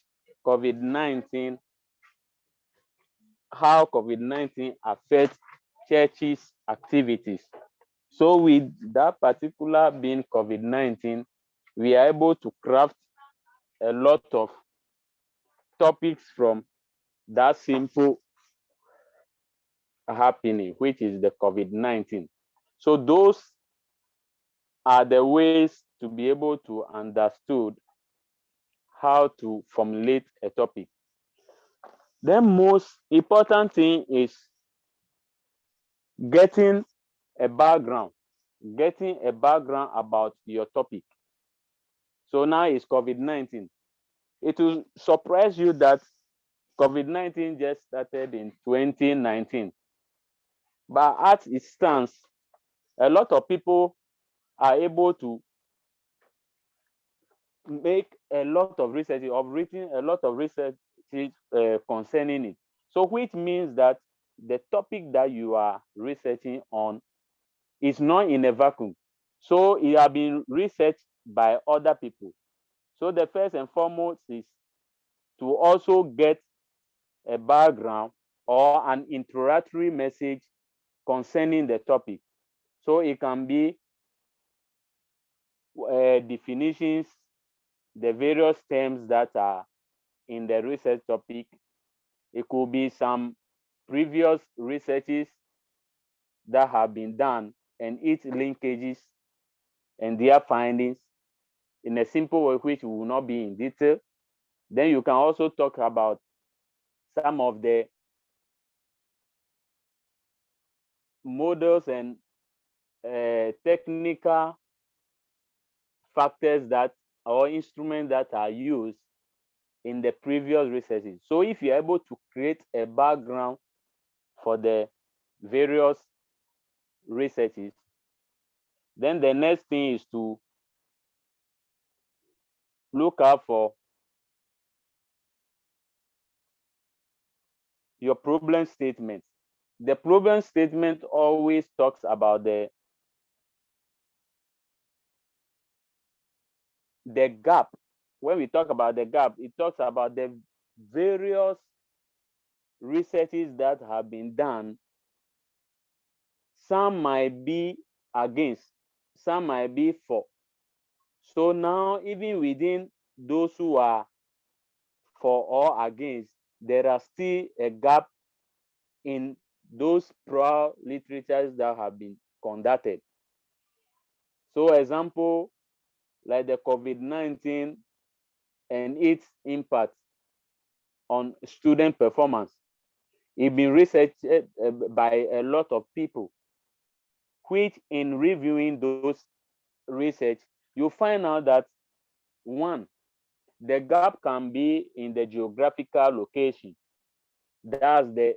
COVID-19, how COVID-19 affects churches' activities. So with that particular being COVID-19, we are able to craft a lot of topics from that simple happening, which is the COVID-19. So those are the ways to be able to understood how to formulate a topic. The most important thing is getting a background about your topic. So now it's COVID-19. It will surprise you that COVID-19 just started in 2019. But as it stands, a lot of people are able to make a lot of research, or written a lot of research concerning it. So which means that the topic that you are researching on is not in a vacuum. So it has been researched by other people. So the first and foremost is to also get a background or an introductory message concerning the topic. So it can be definitions, the various terms that are in the research topic. It could be some previous researches that have been done and its linkages and their findings in a simple way, which will not be in detail. Then you can also talk about some of the models and technical factors that or instruments that are used in the previous researches. So if you're able to create a background for the various researches, then the next thing is to look out for your problem statement. The problem statement always talks about the gap. When we talk about the gap, it talks about the various researches that have been done. Some might be against, some might be for. So now, even within those who are for or against, there are still a gap in those prior literatures that have been conducted. So example, like the COVID-19 and its impact on student performance. It's been researched by a lot of people, which in reviewing those research, you find out that one, the gap can be in the geographical location. That's the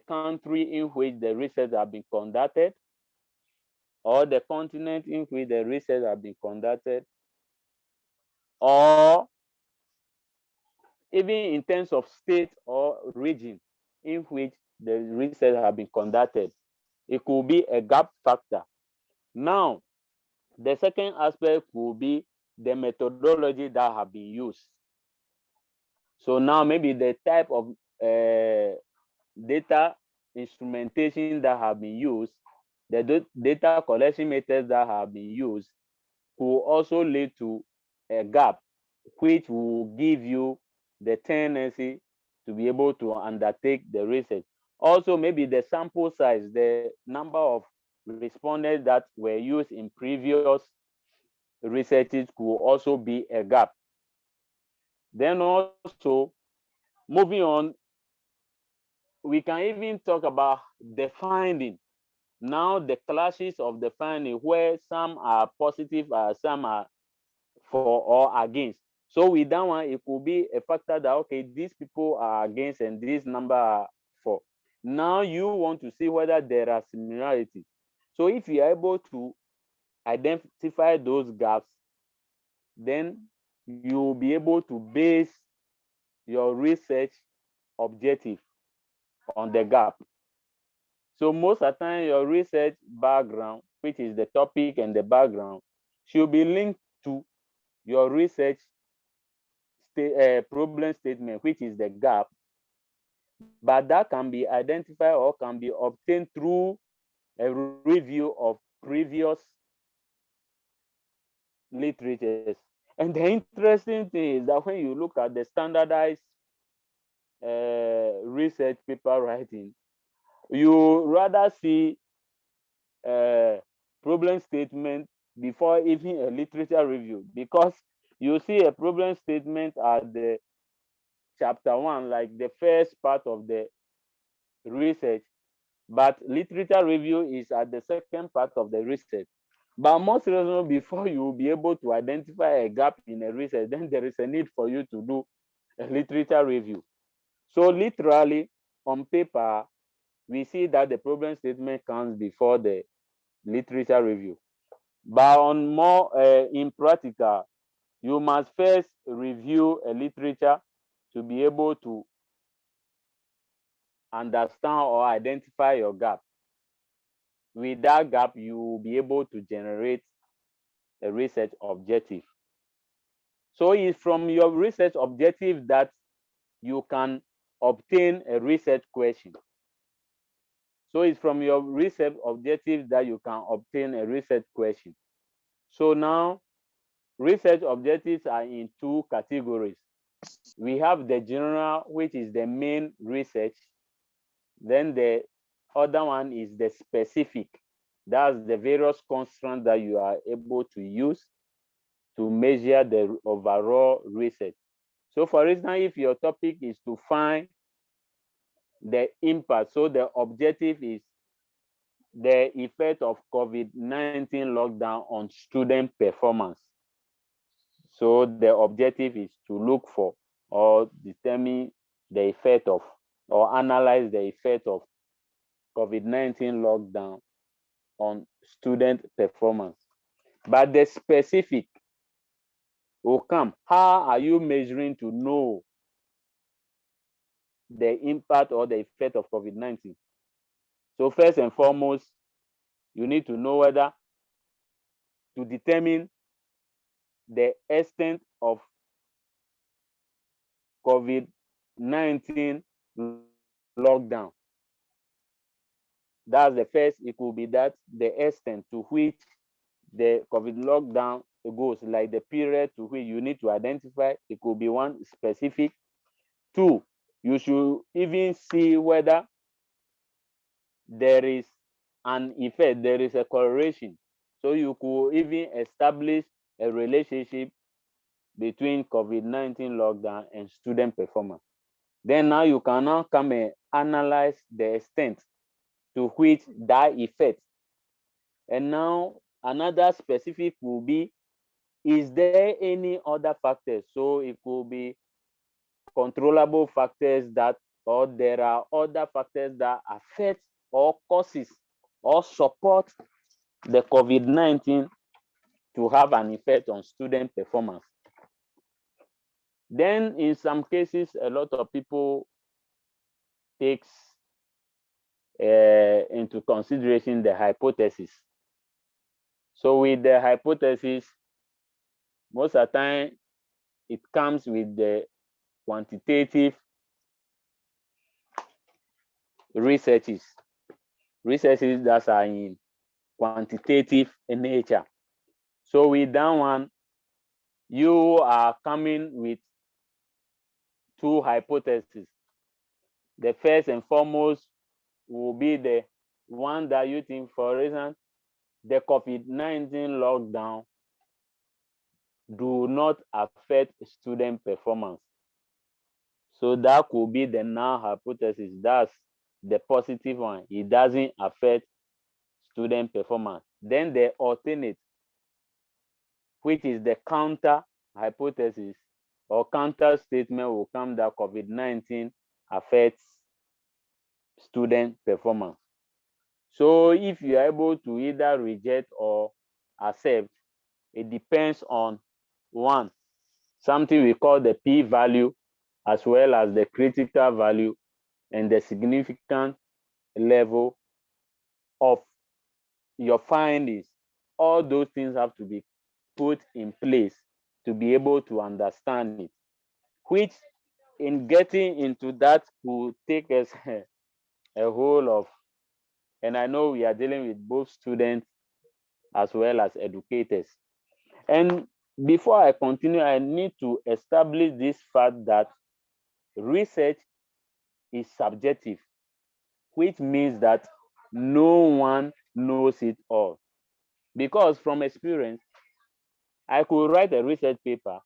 country in which the research have been conducted, or the continent in which the research have been conducted, or even in terms of state or region in which the research have been conducted. It could be a gap factor. Now, the second aspect will be the methodology that have been used. So now maybe the type of data instrumentation that have been used, the data collection methods that have been used will also lead to a gap, which will give you the tendency to be able to undertake the research. Also, maybe the sample size, the number of respondents that were used in previous researches could also be a gap. Then also, moving on, we can even talk about the finding. Now the clashes of the finding where some are positive, some are for or against. So with that one, it could be a factor that, okay, these people are against and this number are for. Now you want to see whether there are similarities. So if you are able to identify those gaps, then you'll be able to base your research objective on the gap. So most of the time, your research background, which is the topic and the background, should be linked to your research problem statement, which is the gap. But that can be identified or can be obtained through a review of previous literatures. And the interesting thing is that when you look at the standardized research paper writing, you rather see problem statement before even a literature review, because you see a problem statement at the chapter 1, like the first part of the research, but literature review is at the second part of the research. But most reasonably, before you will be able to identify a gap in a research, then there is a need for you to do a literature review. So literally on paper, we see that the problem statement comes before the literature review. But on more in practical, you must first review a literature to be able to understand or identify your gap. With that gap, you will be able to generate a research objective. So it's from your research objective that you can obtain a research question. So it's from your research objective that you can obtain a research question. So now, research objectives are in two categories. We have the general, which is the main research. Then the other one is the specific. That's the various constraints that you are able to use to measure the overall research. So for instance, if your topic is to find the impact, so the objective is the effect of COVID-19 lockdown on student performance. So the objective is to look for or determine the effect of or analyze the effect of COVID-19 lockdown on student performance. But the specific will come. How are you measuring to know the impact or the effect of COVID-19? So first and foremost, you need to know whether to determine the extent of COVID-19 lockdown. That's the first. It could be that the extent to which the COVID lockdown goes, like the period to which you need to identify. It could be one specific. Two, you should even see whether there is an effect, there is a correlation. So you could even establish a relationship between COVID-19 lockdown and student performance. Then now you can now come and analyze the extent to which that effect. And now another specific will be, is there any other factors? So it could be controllable factors that, or there are other factors that affect or causes or support the COVID-19 to have an effect on student performance. Then in some cases, a lot of people takes into consideration the hypothesis. So with the hypothesis, most of the time, it comes with the quantitative researches that are in quantitative nature. So with that one, you are coming with two hypotheses. The first and foremost will be the one that you think, for instance, the COVID-19 lockdown do not affect student performance. So that could be the null hypothesis. That's the positive one. It doesn't affect student performance. Then the alternate, which is the counter hypothesis or counter statement, will come that COVID-19 affects student performance. So if you are able to either reject or accept, it depends on one, something we call the p-value, as well as the critical value and the significant level of your findings. All those things have to be put in place to be able to understand it, which in getting into that will take us a whole of, and I know we are dealing with both students as well as educators. And before I continue, I need to establish this fact that research is subjective, which means that no one knows it all. Because from experience, I could write a research paper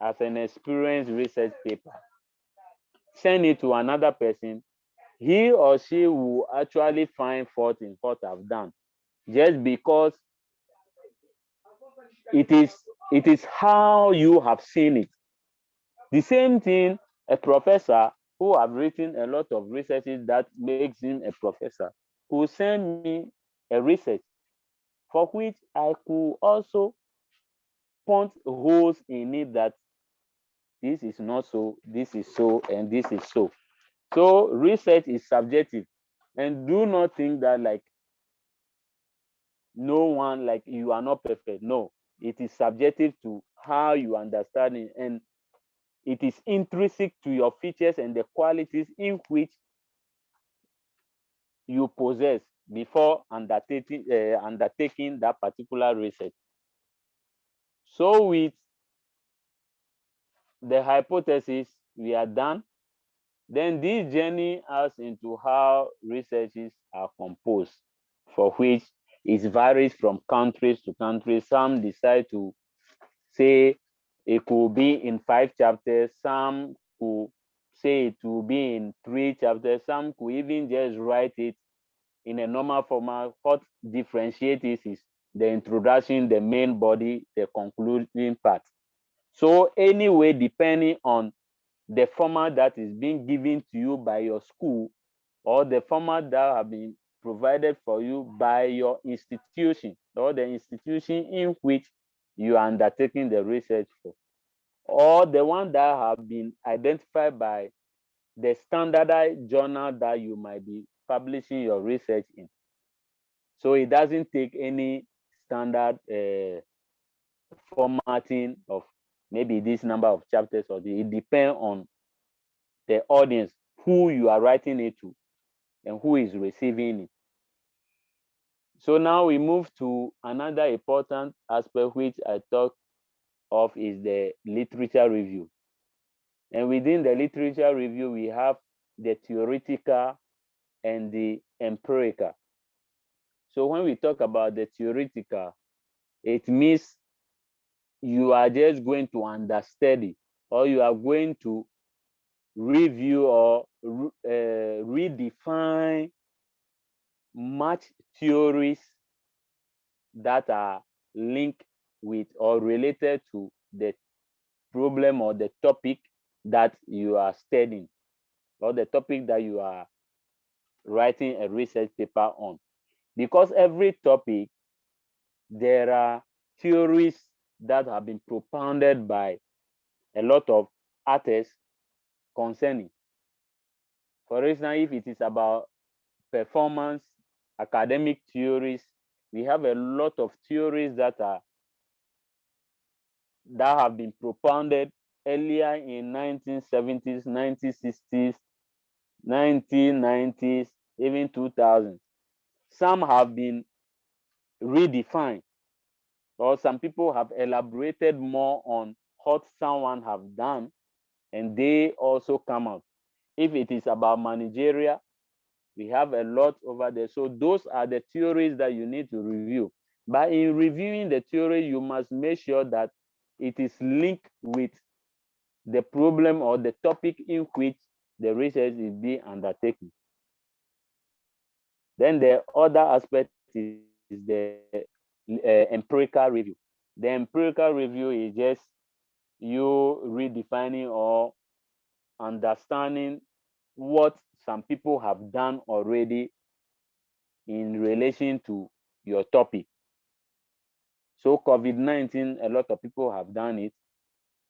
as an experienced research paper, send it to another person, he or she will actually find fault in what I've done, just because it is how you have seen it. The same thing, a professor who have written a lot of researches that makes him a professor who send me a research for which I could also point holes in it, that this is not so, this is so, and this is so. So research is subjective, and do not think that like no one, like you are not perfect. No, it is subjective to how you understand it, and it is intrinsic to your features and the qualities in which you possess before undertaking that particular research. So with the hypothesis, we are done. Then this journey us into how researches are composed, for which it varies from countries to countries. Some decide to say it could be in 5 chapters, some could say it will be in 3 chapters, some could even just write it in a normal format. What differentiates is the introduction, the main body, the concluding part. So anyway, depending on the format that is being given to you by your school, or the format that have been provided for you by your institution, or the institution in which you are undertaking the research for, or the one that have been identified by the standardized journal that you might be publishing your research in. So it doesn't take any standard formatting of maybe this number of chapters, or it depends on the audience, who you are writing it to and who is receiving it. So now we move to another important aspect which I talked of, is the literature review. And within the literature review, we have the theoretical and the empirical. So when we talk about the theoretical, it means you are just going to understudy, or you are going to review or redefine much theories that are linked with or related to the problem or the topic that you are studying, or the topic that you are writing a research paper on. Because every topic, there are theories that have been propounded by a lot of artists concerning. For instance, if it is about performance, academic theories, we have a lot of theories that have been propounded earlier in 1970s, 1960s, 1990s, even 2000s. Some have been redefined, or some people have elaborated more on what someone have done, and they also come out. If it is about managerial, we have a lot over there. So those are the theories that you need to review. But in reviewing the theory, you must make sure that it is linked with the problem or the topic in which the research is being undertaken. Then the other aspect is the empirical review. The empirical review is just you redefining or understanding what some people have done already in relation to your topic. So COVID-19, a lot of people have done it.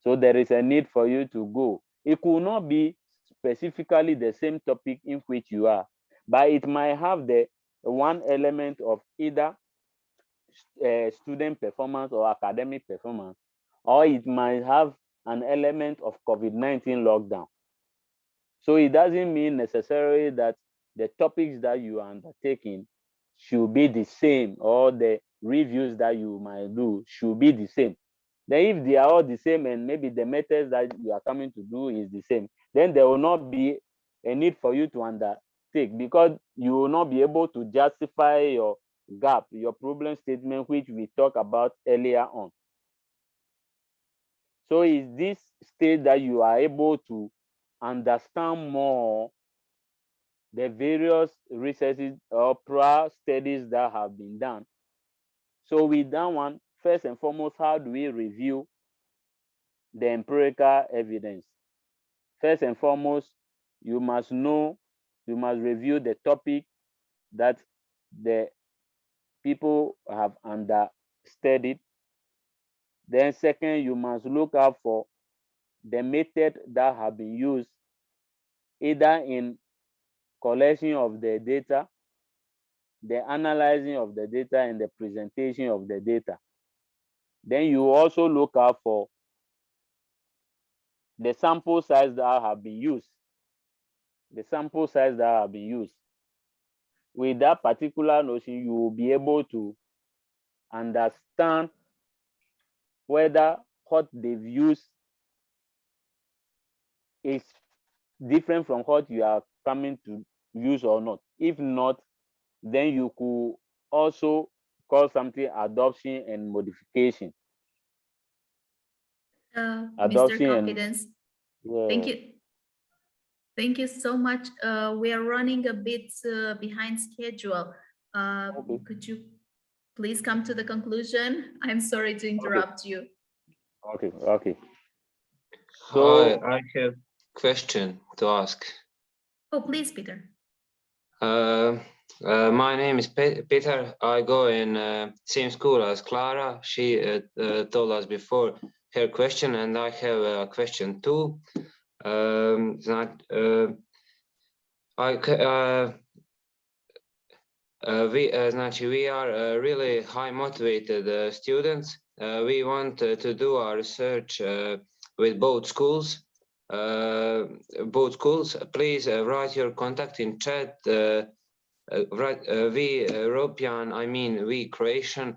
So there is a need for you to go. It could not be specifically the same topic in which you are, but it might have the one element of either student performance or academic performance, or it might have an element of COVID-19 lockdown. So it doesn't mean necessarily that the topics that you are undertaking should be the same, or the reviews that you might do should be the same. Then if they are all the same and maybe the methods that you are coming to do is the same, then there will not be a need for you to undertake, because you will not be able to justify your gap, your problem statement, which we talked about earlier on. So is this stage that you are able to understand more the various researches or prior studies that have been done. So with that one, first and foremost, how do we review the empirical evidence? First and foremost, you must know, you must review the topic that the people have studied. Then second, you must look out for the method that have been used, either in collection of the data, the analyzing of the data, and the presentation of the data. Then you also look out for the sample size that have been used. The sample size that have been used. With that particular notion, you will be able to understand whether what they've used is different from what you are coming to use or not. If not, then you could also call something adoption and modification. Mr. Confidence, yeah. thank you. Thank you so much. We are running a bit behind schedule. Okay. Could you please come to the conclusion? I'm sorry to interrupt you. Okay. So I have question to ask. Oh, please, Peter. My name is Peter. I go in same school as Clara. She told us before her question, and I have a question too. We are really high motivated students. We want to do our research with both schools. Please write your contact in chat. We European, I mean we Croatian,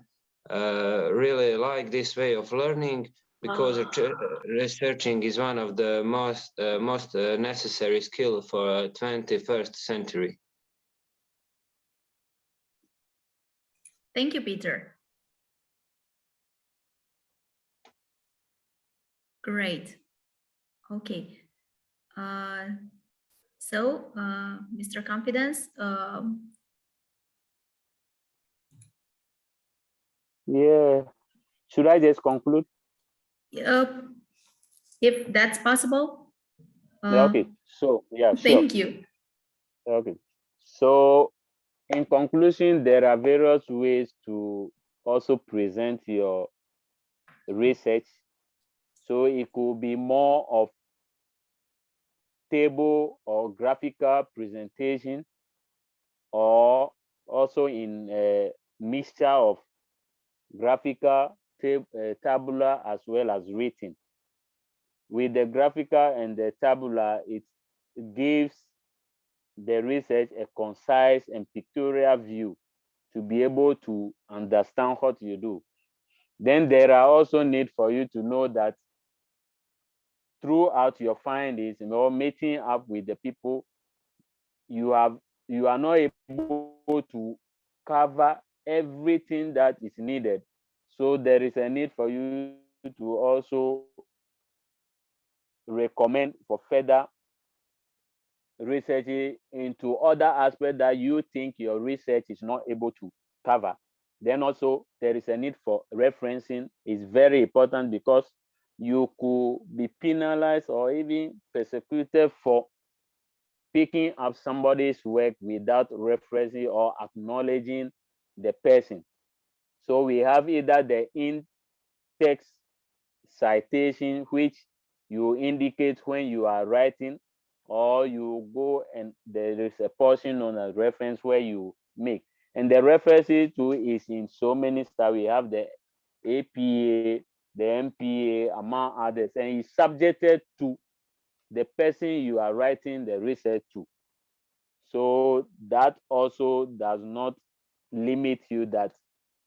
really like this way of learning, because researching is one of the most necessary skill for 21st century. Thank you, Peter. Great. Okay. So, Mr. Confidence. Yeah. Should I just conclude? If that's possible. Okay. So, yeah, sure. Thank you. Okay. So, in conclusion, there are various ways to also present your research. So it could be more of table or graphical presentation, or also in a mixture of graphical, tabular, as well as written. With the graphical and the tabular, it gives the research a concise and pictorial view to be able to understand what you do. Then there are also need for you to know that throughout your findings, meeting up with the people, you are not able to cover everything that is needed. So there is a need for you to also recommend for further research into other aspects that you think your research is not able to cover. Then also there is a need for referencing. It's very important because you could be penalized or even persecuted for picking up somebody's work without referencing or acknowledging the person. So we have either the in-text citation, which you indicate when you are writing, or you go and there is a portion on a reference where you make. And the references too is in so many stuff. We have the APA, the MPA, among others, and it's subjected to the person you are writing the research to. So that also does not limit you that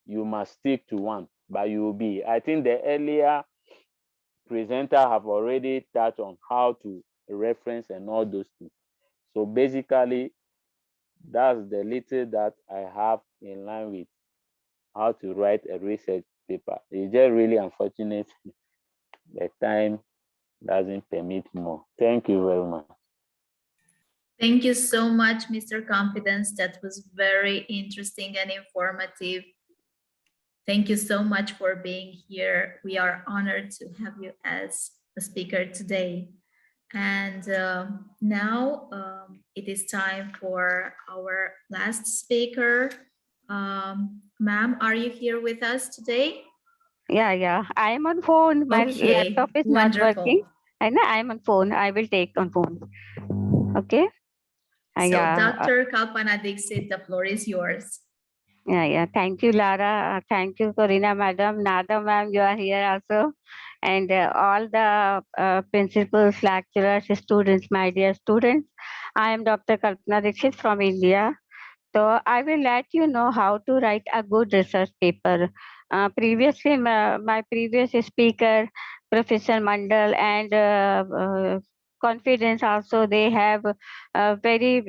you must stick to one, but you will be. I think the earlier presenter have already touched on how to reference and all those things. So basically, that's the little that I have in line with how to write a research paper. It's just really unfortunate the time doesn't permit more. Thank you very much. Thank you so much, Mr. Confidence. That was very interesting and informative. Thank you so much for being here. We are honored to have you as a speaker today. And now it is time for our last speaker. Ma'am, are you here with us today? Yeah. I am on phone. My Okay, laptop is not wonderful. working. And I am on phone. I will take on phone. Okay. So Yeah. Dr. Kalpana Dixit, the floor is yours. Yeah. Thank you, Lara. Thank you, Corina, madam. Nada, ma'am, you are here also. And all the principals, lecturers, students, my dear students. I am Dr. Kalpana Dixit from India. So I will let you know how to write a good research paper. Previously, my previous speaker, Professor Mandal and Confidence also, they have a very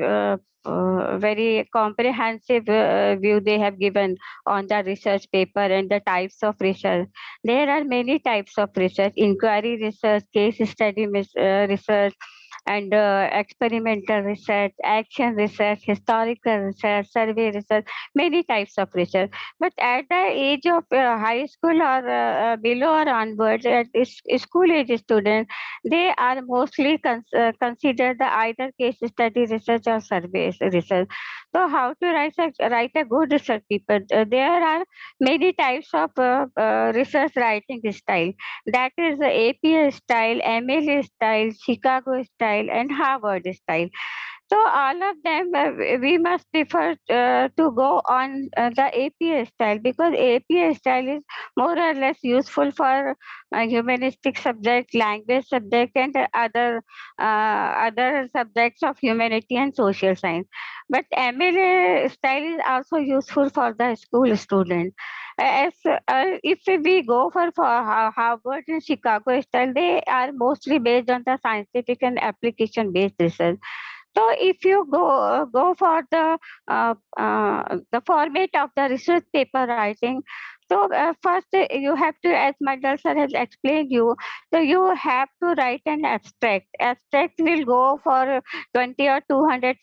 comprehensive view they have given on the research paper and the types of research. There are many types of research: inquiry research, case study research, and experimental research, action research, historical research, survey research, many types of research. But at the age of high school or below or onwards, at school age students, they are mostly considered the either case study research or survey research. So how to write a good research paper? There are many types of research writing style. That is the APA style, MLA style, Chicago style, and Harvard style. So all of them, we must prefer to go on the APA style, because APA style is more or less useful for humanistic subject, language subject, and other subjects of humanity and social science. But MLA style is also useful for the school student. As if we go for Harvard and Chicago style, they are mostly based on the scientific and application based research. So if you go for the format of the research paper writing, so first you have to, as Mandal sir has explained you, so you have to write an abstract. Abstract will go for 20 or 200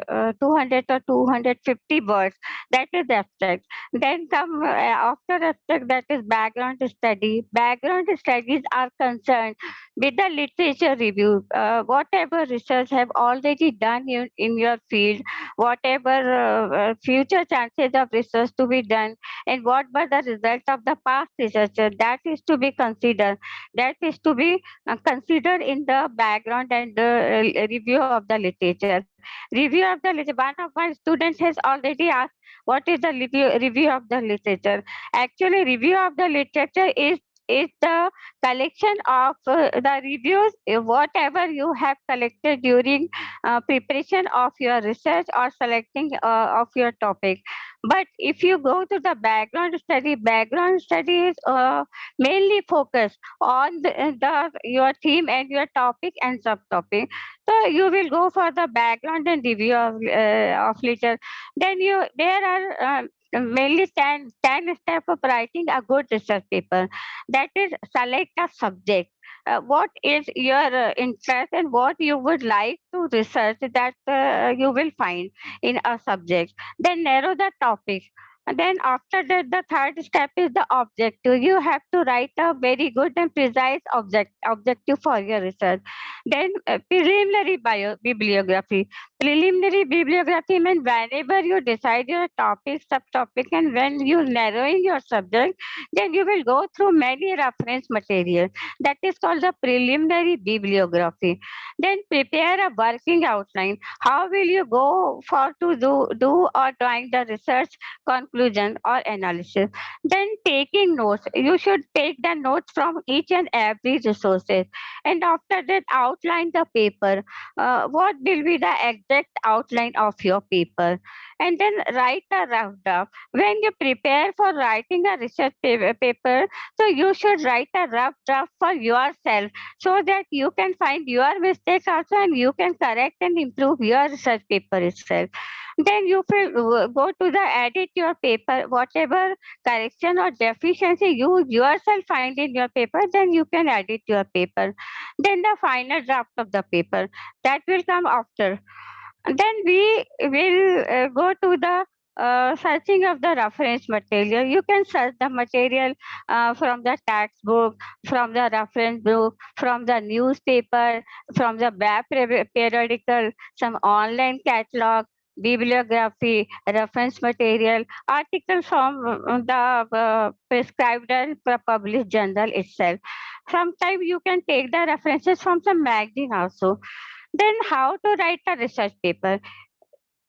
or 250 words. That is abstract. Then come after abstract, that is background study. Background studies are concerned with the literature review, whatever research have already done in your field, whatever future chances of research to be done, and what were the results of the past research, that is to be considered. That is to be considered in the background and review of the literature. Review of the literature. One of my students has already asked, what is the review of the literature? Actually, review of the literature is the collection of the reviews, whatever you have collected during preparation of your research or selecting of your topic. But if you go to the background study is mainly focused on your theme and your topic and subtopic. So you will go for the background and review of literature. Then there are mainly 10 steps of writing a good research paper. That is, select a subject. what is your interest and what you would like to research that you will find in a subject. Then narrow the topic. And then after that, the third step is the objective. You have to write a very good and precise objective for your research. Then preliminary bibliography. Preliminary bibliography means whenever you decide your topic, subtopic, and when you narrowing your subject, then you will go through many reference material. That is called the preliminary bibliography. Then prepare a working outline. How will you go for to do or drawing the research conclusion or analysis. Then taking notes. You should take the notes from each and every resources. And after that, outline the paper. What will be the exact outline of your paper? And then write a rough draft. When you prepare for writing a research paper, so you should write a rough draft for yourself so that you can find your mistakes also and you can correct and improve your research paper itself. Then you will go to the edit your paper, whatever correction or deficiency you yourself find in your paper, then you can edit your paper. Then the final draft of the paper that will come after. Then we will go to the searching of the reference material. You can search the material from the textbook, from the reference book, from the newspaper, from the web periodical, some online catalog, bibliography, reference material, articles from the prescribed and published journal itself. Sometimes you can take the references from some magazine also. Then how to write a research paper?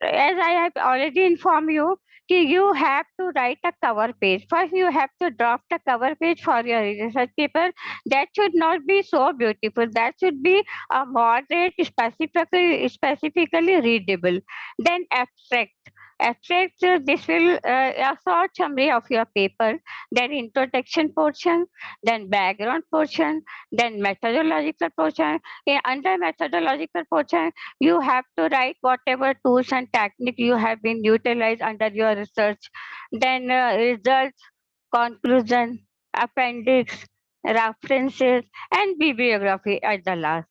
As I have already informed you, you have to write a cover page. First, you have to draft a cover page for your research paper. That should not be so beautiful. That should be a moderate, specifically readable. Then abstract. Abstract, this will a short summary of your paper, then introduction portion, then background portion, then methodological portion. Under methodological portion, you have to write whatever tools and technique you have been utilized under your research. Then results, conclusion, appendix, references, and bibliography at the last.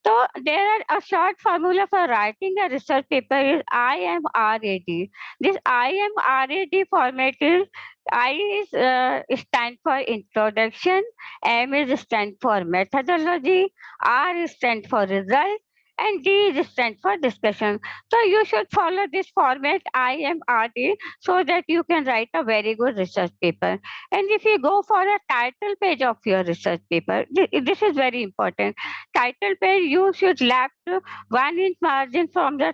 So there are a short formula for writing a research paper is IMRAD. This IMRAD format is I is stand for introduction, M is stand for methodology, R is stand for result, and D is stand for discussion. So you should follow this format IMRD so that you can write a very good research paper. And if you go for a title page of your research paper, this is very important. Title page you should left 1 inch margin from the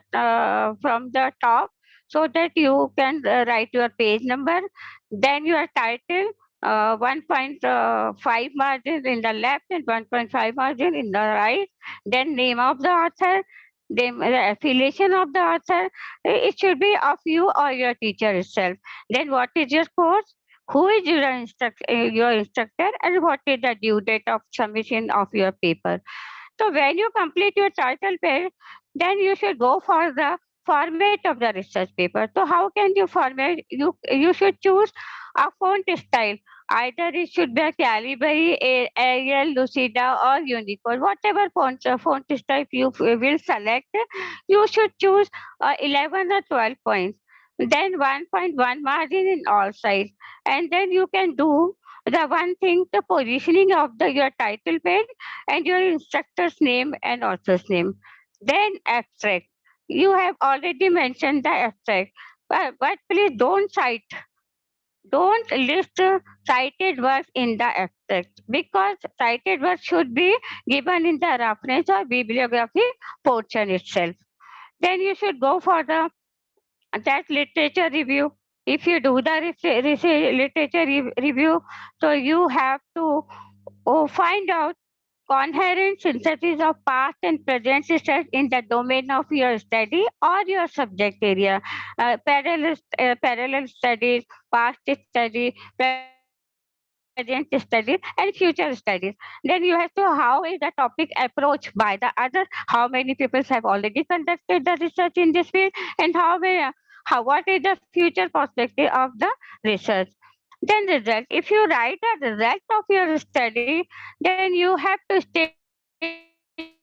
top so that you can write your page number, then your title, 1.5 margin in the left and 1.5 margin in the right, then name of the author, then the affiliation of the author. It should be of you or your teacher itself. Then what is your course, who is your instructor, and what is the due date of submission of your paper. So when you complete your title page, then you should go for the format of the research paper. So how can you format? You should choose a font style. Either it should be a Calibri, Arial, Lucida, or Unicode. Whatever font type you will select, you should choose 11 or 12 points. Then 1.1 margin in all sides. And then you can do the one thing, the positioning of your title page and your instructor's name and author's name. Then abstract. You have already mentioned the abstract, but please don't list cited works in the abstract because cited works should be given in the reference or bibliography portion itself. Then you should go for that literature review. If you do the literature review, so you have to find out coherent synthesis of past and present research in the domain of your study or your subject area. Parallel studies, past studies, present studies, and future studies. Then you have to how is the topic approached by the other, how many people have already conducted the research in this field, and what is the future perspective of the research. Then result. If you write the result of your study, then you have to state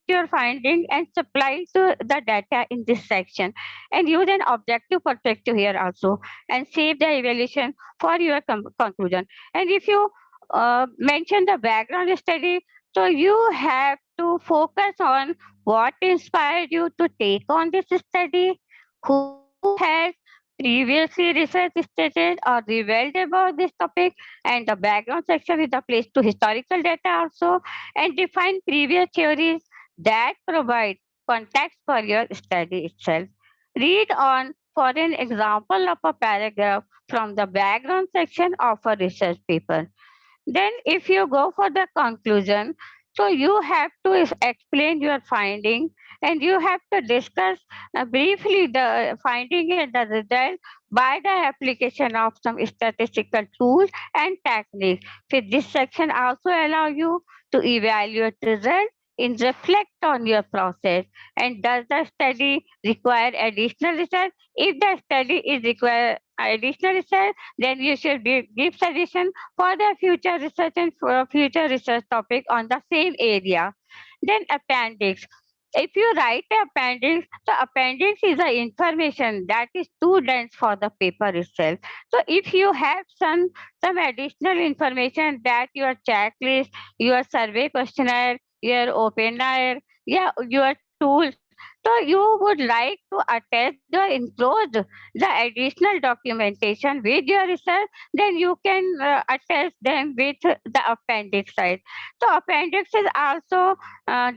your finding and supply to the data in this section, and use an objective perspective here also, and save the evaluation for your conclusion. And if you mention the background study, so you have to focus on what inspired you to take on this study, who has previously research stated or revealed about this topic, and the background section is the place to historical data also, and define previous theories that provide context for your study itself. Read on for an example of a paragraph from the background section of a research paper. Then, if you go for the conclusion, so you have to explain your finding, and you have to discuss briefly the finding and the result by the application of some statistical tools and techniques. So this section also allow you to evaluate result and reflect on your process. And does the study require additional research? If the study is require additional research, then you should give suggestion for the future research and for future research topic on the same area. Then appendix. If you write the appendix, the appendix is the information that is too dense for the paper itself. So if you have some additional information that your checklist, your survey questionnaire, your opener, yeah, your tools, so you would like to attach the enclosed the additional documentation with your research, then you can attach them with the appendix side. So appendix is also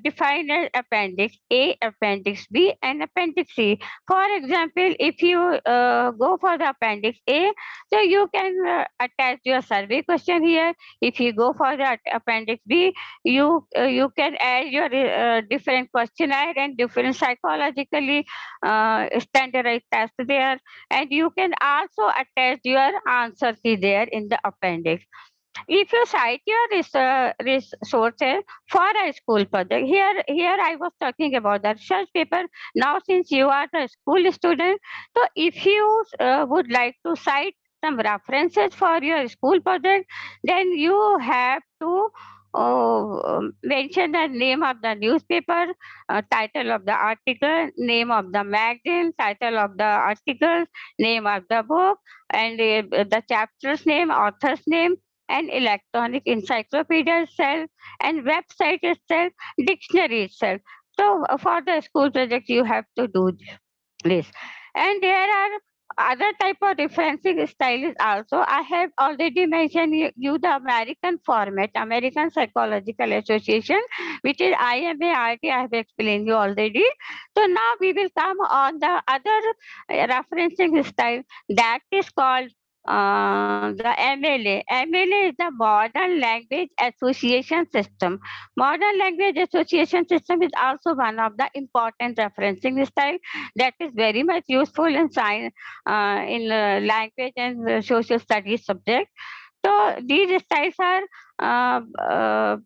defined as appendix A, appendix B, and appendix C. For example, if you go for the appendix A, so you can attach your survey question here. If you go for the appendix B, you can add your different questionnaire and different psychologically standardized tests there, and you can also attach your answer key there in the appendix. If you cite your resources for a school project, here I was talking about the research paper. Now since you are the school student, so if you would like to cite some references for your school project, then you have to mention the name of the newspaper, title of the article, name of the magazine, title of the article, name of the book, and the chapter's name, author's name, and electronic encyclopedia itself, and website itself, dictionary itself. So for the school project, you have to do this. And there are other type of referencing styles also. I have already mentioned you the American format, American Psychological Association, which is IMART. I have explained you already. So now we will come on the other referencing style that is called the MLA. MLA is the Modern Language Association System. Modern Language Association System is also one of the important referencing style that is very much useful in science, language and social studies subject. So these styles are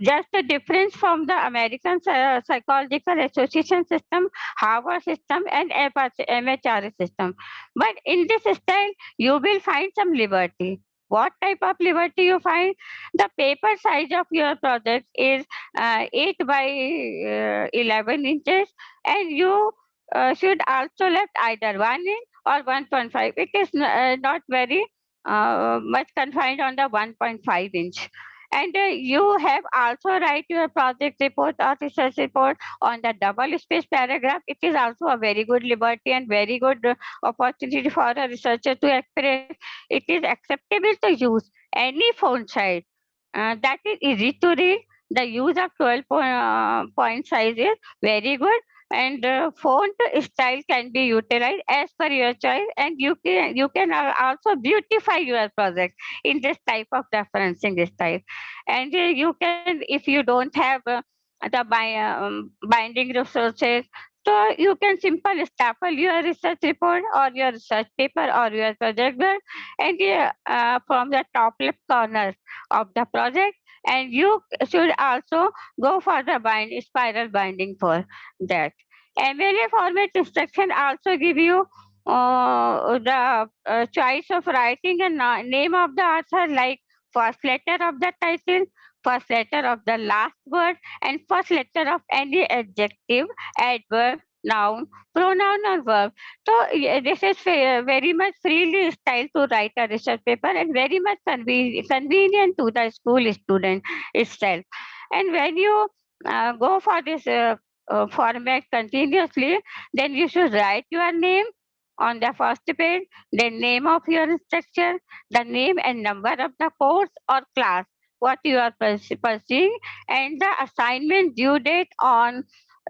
just a difference from the American Psychological Association system, Harvard system, and MHRA system. But in this style, you will find some liberty. What type of liberty you find? The paper size of your project is 8 by 11 inches, and you should also left either 1 inch or 1.5. It is not very much confined on the 1.5 inch. And you have also write your project report or research report on the double space paragraph. It is also a very good liberty and very good opportunity for a researcher to express. It is acceptable to use any font size that is easy to read. The use of 12 point size is very good, and font style can be utilized as per your choice, and you can also beautify your project in this type of referencing style. And you can, if you don't have binding resources, so you can simply staple your research report or your research paper or your project work, and from the top left corner of the project, and you should also go for the spiral binding for that. MLA format instruction also give you the choice of writing a name of the author, like first letter of the title, first letter of the last word, and first letter of any adjective, adverb, noun, pronoun, or verb. So this is very much freely styled to write a research paper and very much convenient to the school student itself. And when you go for this format continuously, then you should write your name on the first page, the name of your instructor, the name and number of the course or class what you are pursuing, and the assignment due date on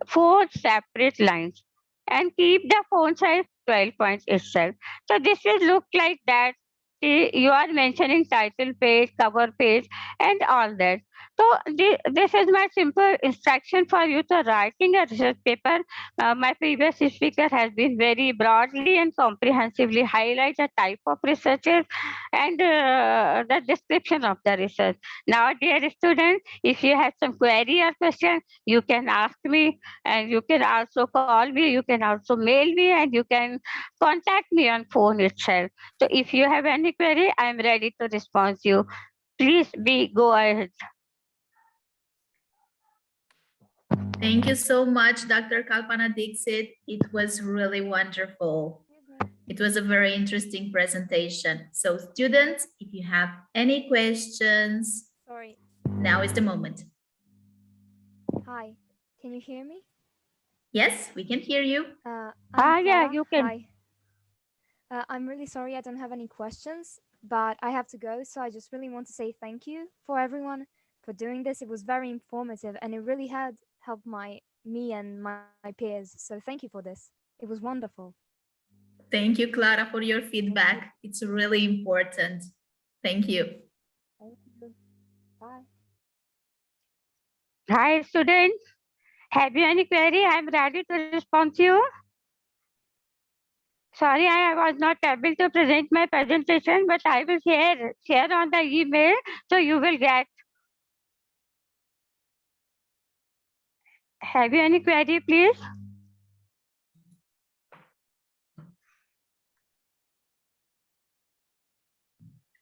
4 separate lines, and keep the font size 12 points itself. So this will look like that. See, you are mentioning title page, cover page, and all that. So this is my simple instruction for you to writing a research paper. My previous speaker has been very broadly and comprehensively highlight the type of researches and the description of the research. Now, dear students, if you have some query or question, you can ask me, and you can also call me, you can also mail me, and you can contact me on phone itself. So if you have any query, I am ready to respond to you. Please go ahead. Thank you so much, Dr. Kalpana Dixit. It was really wonderful. It was a very interesting presentation. So students, if you have any questions, Sorry. now is the moment. Hi, can you hear me? Yes, we can hear you. Yeah, you can. Hi. I'm really sorry I don't have any questions, but I have to go. So I just really want to say thank you for everyone for doing this. It was very informative and it really had helped me and my peers. So thank you for this. It was wonderful. Thank you, Clara, for your feedback. It's really important. Thank you. Thank you. Bye. Hi, students. Have you any query? I'm ready to respond to you. Sorry, I was not able to present my presentation, but I will share on the email, so you will get. Have you any query, please?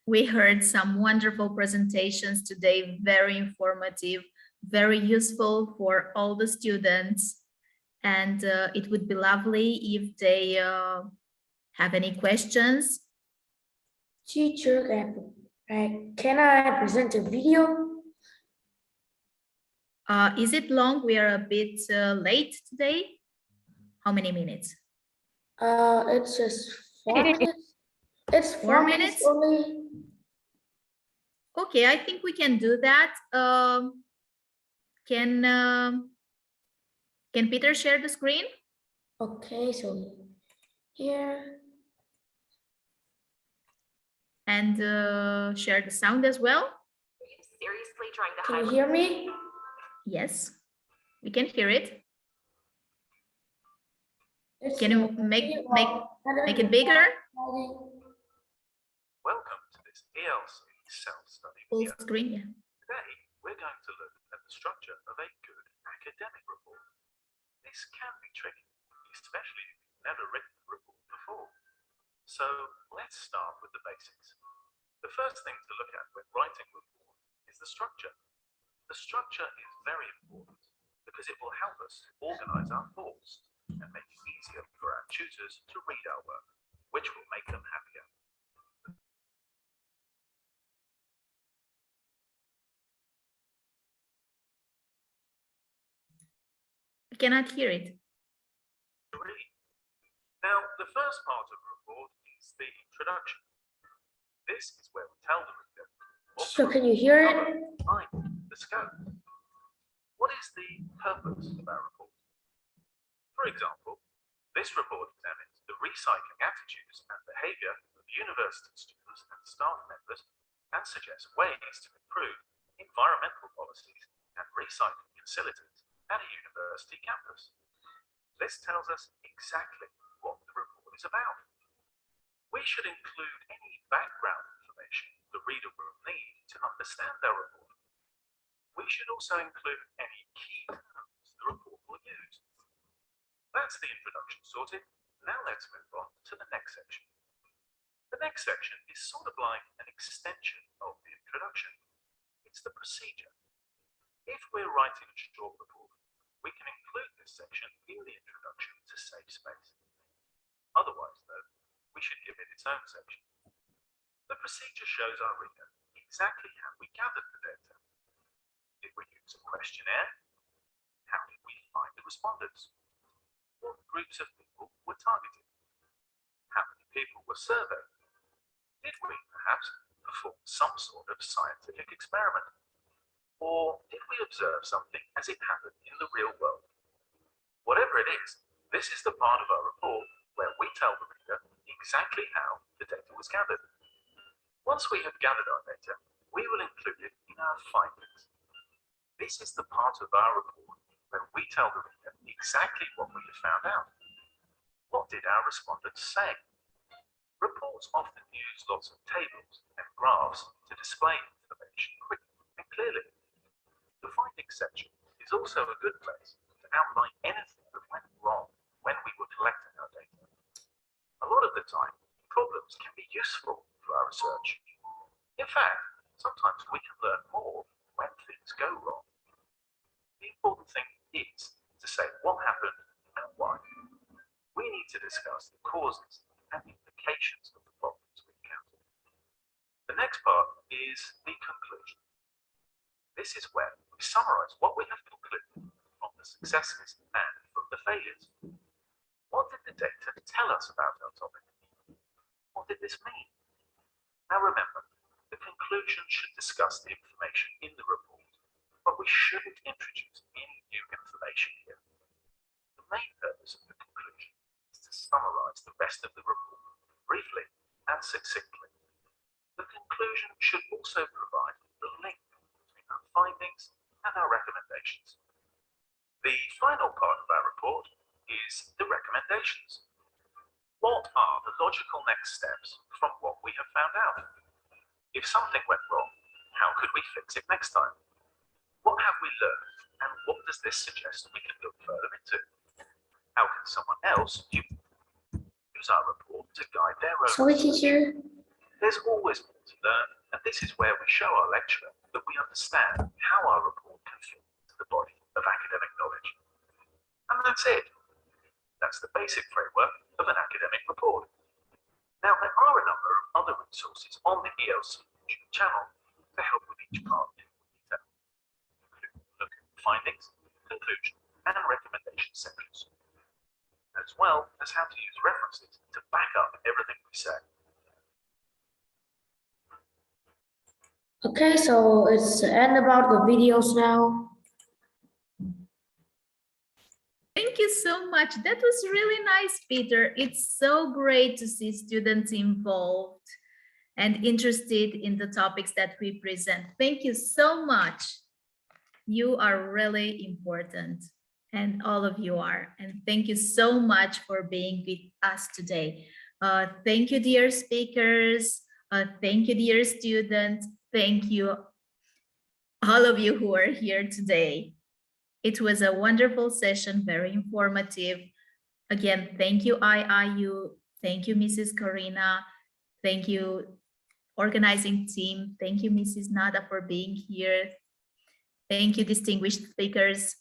We heard some wonderful presentations today, very informative, very useful for all the students. And it would be lovely if they have any questions. Teacher, can I present a video? Is it long? We are a bit late today. How many minutes? It's just 4 minutes. It's 4 minutes only. Okay, I think we can do that. Can Peter share the screen? Okay, so here. And share the sound as well. Seriously trying to Can you hear me? Yes, we can hear it. Can you make it bigger? Welcome to this ELC self-study Full video. screen, yeah. Today, we're going to look at the structure of a good academic report. This can be tricky, especially if you've never written a report before. So let's start with the basics. The first thing to look at when writing a report is the structure. The structure is very important because it will help us to organize our thoughts and make it easier for our tutors to read our work, which will make them happier. I cannot hear it. Now, the first part of the report is the introduction. This is where we tell the reader. So can you hear it? The scope. What is the purpose of our report? For example, this report examines the recycling attitudes and behavior of university students and staff members and suggests ways to improve environmental policies and recycling facilities at a university campus. This tells us exactly what the report is about. We should include any background information the reader will need to understand our report. We should also include any key terms the report will use. That's the introduction sorted. Now let's move on to the next section. The next section is sort of like an extension of the introduction. It's the procedure. If we're writing a short report, we can include this section in the introduction to save space. Otherwise, though, we should give it its own section. The procedure shows our reader exactly how we gathered the data. Did we use a questionnaire? How did we find the respondents? What groups of people were targeted? How many people were surveyed? Did we perhaps perform some sort of scientific experiment? Or did we observe something as it happened in the real world? Whatever it is, this is the part of our report where we tell the reader exactly how the data was gathered. Once we have gathered our data, we will include it in our findings. This is the part of our report where we tell the reader exactly what we have found out. What did our respondents say? Reports often use lots of tables and graphs to display information quickly and clearly. The findings section is also a good place to outline anything that went wrong when we were collecting our data. A lot of the time, problems can be useful for our research. In fact, sometimes we can learn more when things go wrong. The important thing is to say what happened and why. We need to discuss the causes and the implications of the problems we encountered. The next part is the conclusion. This is where we summarize what we have concluded from the successes and from the failures. What did the data tell us about our topic? What did this mean? Now remember, the conclusion should discuss the information in the report, but we shouldn't introduce any new information here. The main purpose of the conclusion is to summarize the rest of the report briefly and succinctly. The conclusion should also provide the link between our findings and our recommendations. The final part of our report is the recommendations. What are the logical next steps from what we have found out? If something went wrong, how could we fix it next time? What have we learned, and what does this suggest we can look further into? How can someone else use our report to guide their own? Sorry, teacher. There's always more to learn, and this is where we show our lecturer that we understand how our report can fit into the body of academic knowledge. And that's it. That's the basic framework of an academic report. Now, there are a number of other resources on the ELC YouTube channel to help with each part in more detail, including look at findings, conclusion, and recommendation sections, as well as how to use references to back up everything we say. Okay, so it's the end about the videos now. Thank you so much. That was really nice, Peter. It's so great to see students involved and interested in the topics that we present. Thank you so much. You are really important, and all of you are. And thank you so much for being with us today. Thank you, dear speakers. Thank you, dear students. Thank you, all of you who are here today. It was a wonderful session, very informative. Again, thank you, IIU. Thank you, Mrs. Karina. Thank you, organizing team. Thank you, Mrs. Nada, for being here. Thank you, distinguished speakers.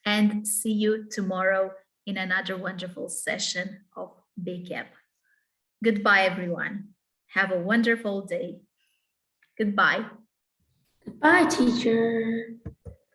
And see you tomorrow in another wonderful session of BIKEP. Goodbye, everyone. Have a wonderful day. Goodbye. Goodbye, teacher.